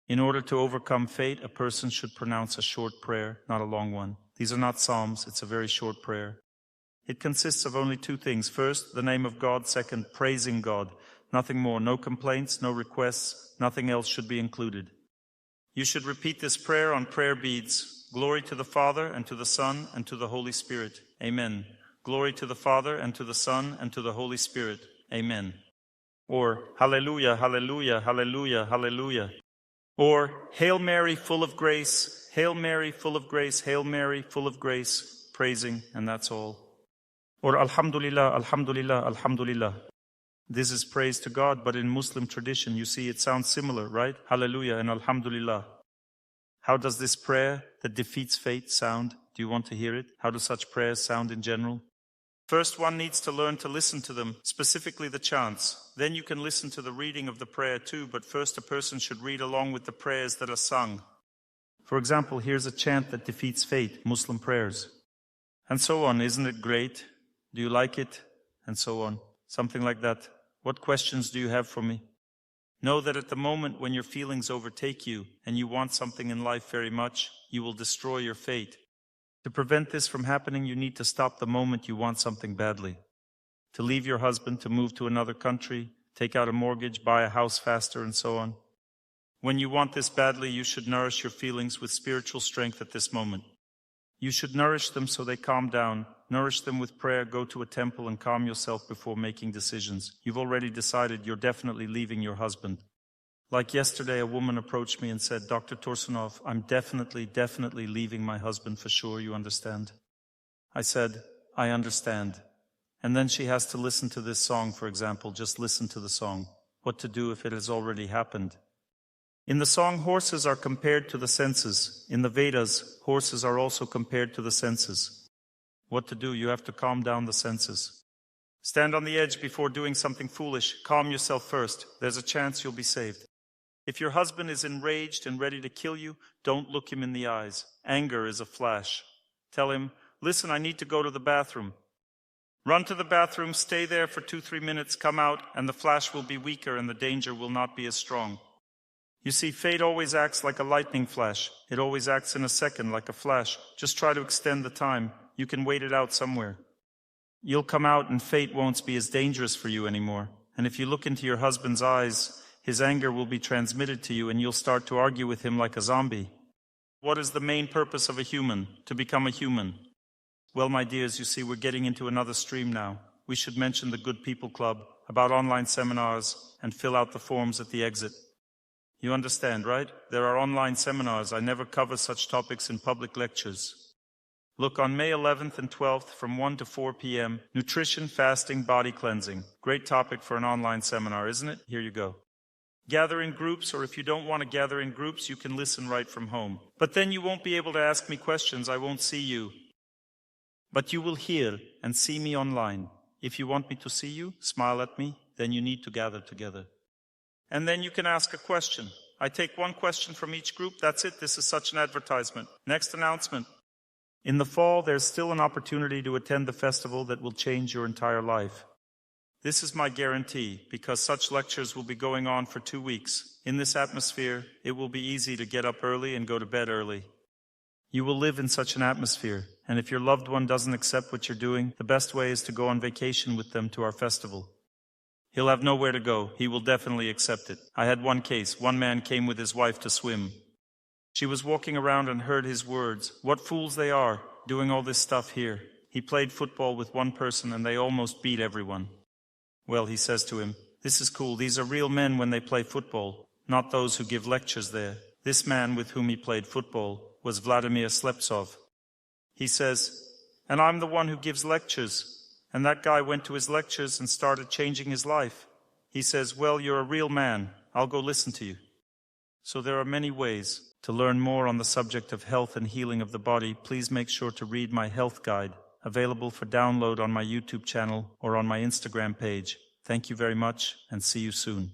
In order to overcome fate, a person should pronounce a short prayer, not a long one. These are not psalms, it's a very short prayer. It consists of only two things. First, the name of God. Second, praising God. Nothing more. No complaints, no requests. Nothing else should be included. You should repeat this prayer on prayer beads. Glory to the Father, and to the Son, and to the Holy Spirit. Amen. Glory to the Father, and to the Son, and to the Holy Spirit. Amen. Or, Hallelujah, Hallelujah, Hallelujah, Hallelujah. Or, Hail Mary, full of grace, Hail Mary, full of grace, Hail Mary, full of grace, praising, and that's all. Or, Alhamdulillah, Alhamdulillah, Alhamdulillah. This is praise to God, but in Muslim tradition, you see, it sounds similar, right? Hallelujah and Alhamdulillah. How does this prayer that defeats fate sound? Do you want to hear it? How do such prayers sound in general? First, one needs to learn to listen to them, specifically the chants. Then you can listen to the reading of the prayer too, but first a person should read along with the prayers that are sung. For example, here's a chant that defeats fate, Muslim prayers. And so on. Isn't it great? Do you like it? And so on. Something like that. What questions do you have for me? Know that at the moment when your feelings overtake you and you want something in life very much, you will destroy your fate. To prevent this from happening, you need to stop the moment you want something badly. To leave your husband, to move to another country, take out a mortgage, buy a house faster, and so on. When you want this badly, you should nourish your feelings with spiritual strength at this moment. You should nourish them so they calm down. Nourish them with prayer. Go to a temple and calm yourself before making decisions. You've already decided you're definitely leaving your husband. Like yesterday, a woman approached me and said, Dr. Torsunov, I'm definitely leaving my husband for sure, you understand? I said, I understand. And then she has to listen to this song, for example. Just listen to the song. What to do if it has already happened. In the song, horses are compared to the senses. In the Vedas, horses are also compared to the senses. What to do? You have to calm down the senses. Stand on the edge before doing something foolish. Calm yourself first. There's a chance you'll be saved. If your husband is enraged and ready to kill you, don't look him in the eyes. Anger is a flash. Tell him, listen, I need to go to the bathroom. Run to the bathroom, stay there for 2-3 minutes, come out, and the flash will be weaker and the danger will not be as strong. You see, fate always acts like a lightning flash. It always acts in a second, like a flash. Just try to extend the time. You can wait it out somewhere. You'll come out and fate won't be as dangerous for you anymore. And if you look into your husband's eyes, his anger will be transmitted to you and you'll start to argue with him like a zombie. What is the main purpose of a human? To become a human. Well, my dears, you see, we're getting into another stream now. We should mention the Good People Club, about online seminars, and fill out the forms at the exit. You understand, right? There are online seminars. I never cover such topics in public lectures. Look, on May 11th and 12th from 1 to 4 p.m., nutrition, fasting, body cleansing. Great topic for an online seminar, isn't it? Here you go. Gather in groups, or if you don't want to gather in groups, you can listen right from home. But then you won't be able to ask me questions. I won't see you. But you will hear and see me online. If you want me to see you, smile at me, then you need to gather together. And then you can ask a question. I take one question from each group. That's it. This is such an advertisement. Next announcement. In the fall, there's still an opportunity to attend the festival that will change your entire life. This is my guarantee, because such lectures will be going on for 2 weeks. In this atmosphere, it will be easy to get up early and go to bed early. You will live in such an atmosphere, and if your loved one doesn't accept what you're doing, the best way is to go on vacation with them to our festival. He'll have nowhere to go. He will definitely accept it. I had one case. One man came with his wife to swim. She was walking around and heard his words. What fools they are, doing all this stuff here. He played football with one person and they almost beat everyone. Well, he says to him, this is cool. These are real men when they play football, not those who give lectures there. This man with whom he played football was Vladimir Sleptsov. He says, and I'm the one who gives lectures. And that guy went to his lectures and started changing his life. He says, well, you're a real man. I'll go listen to you. So there are many ways. To learn more on the subject of health and healing of the body, please make sure to read my health guide, available for download on my YouTube channel or on my Instagram page. Thank you very much, and see you soon.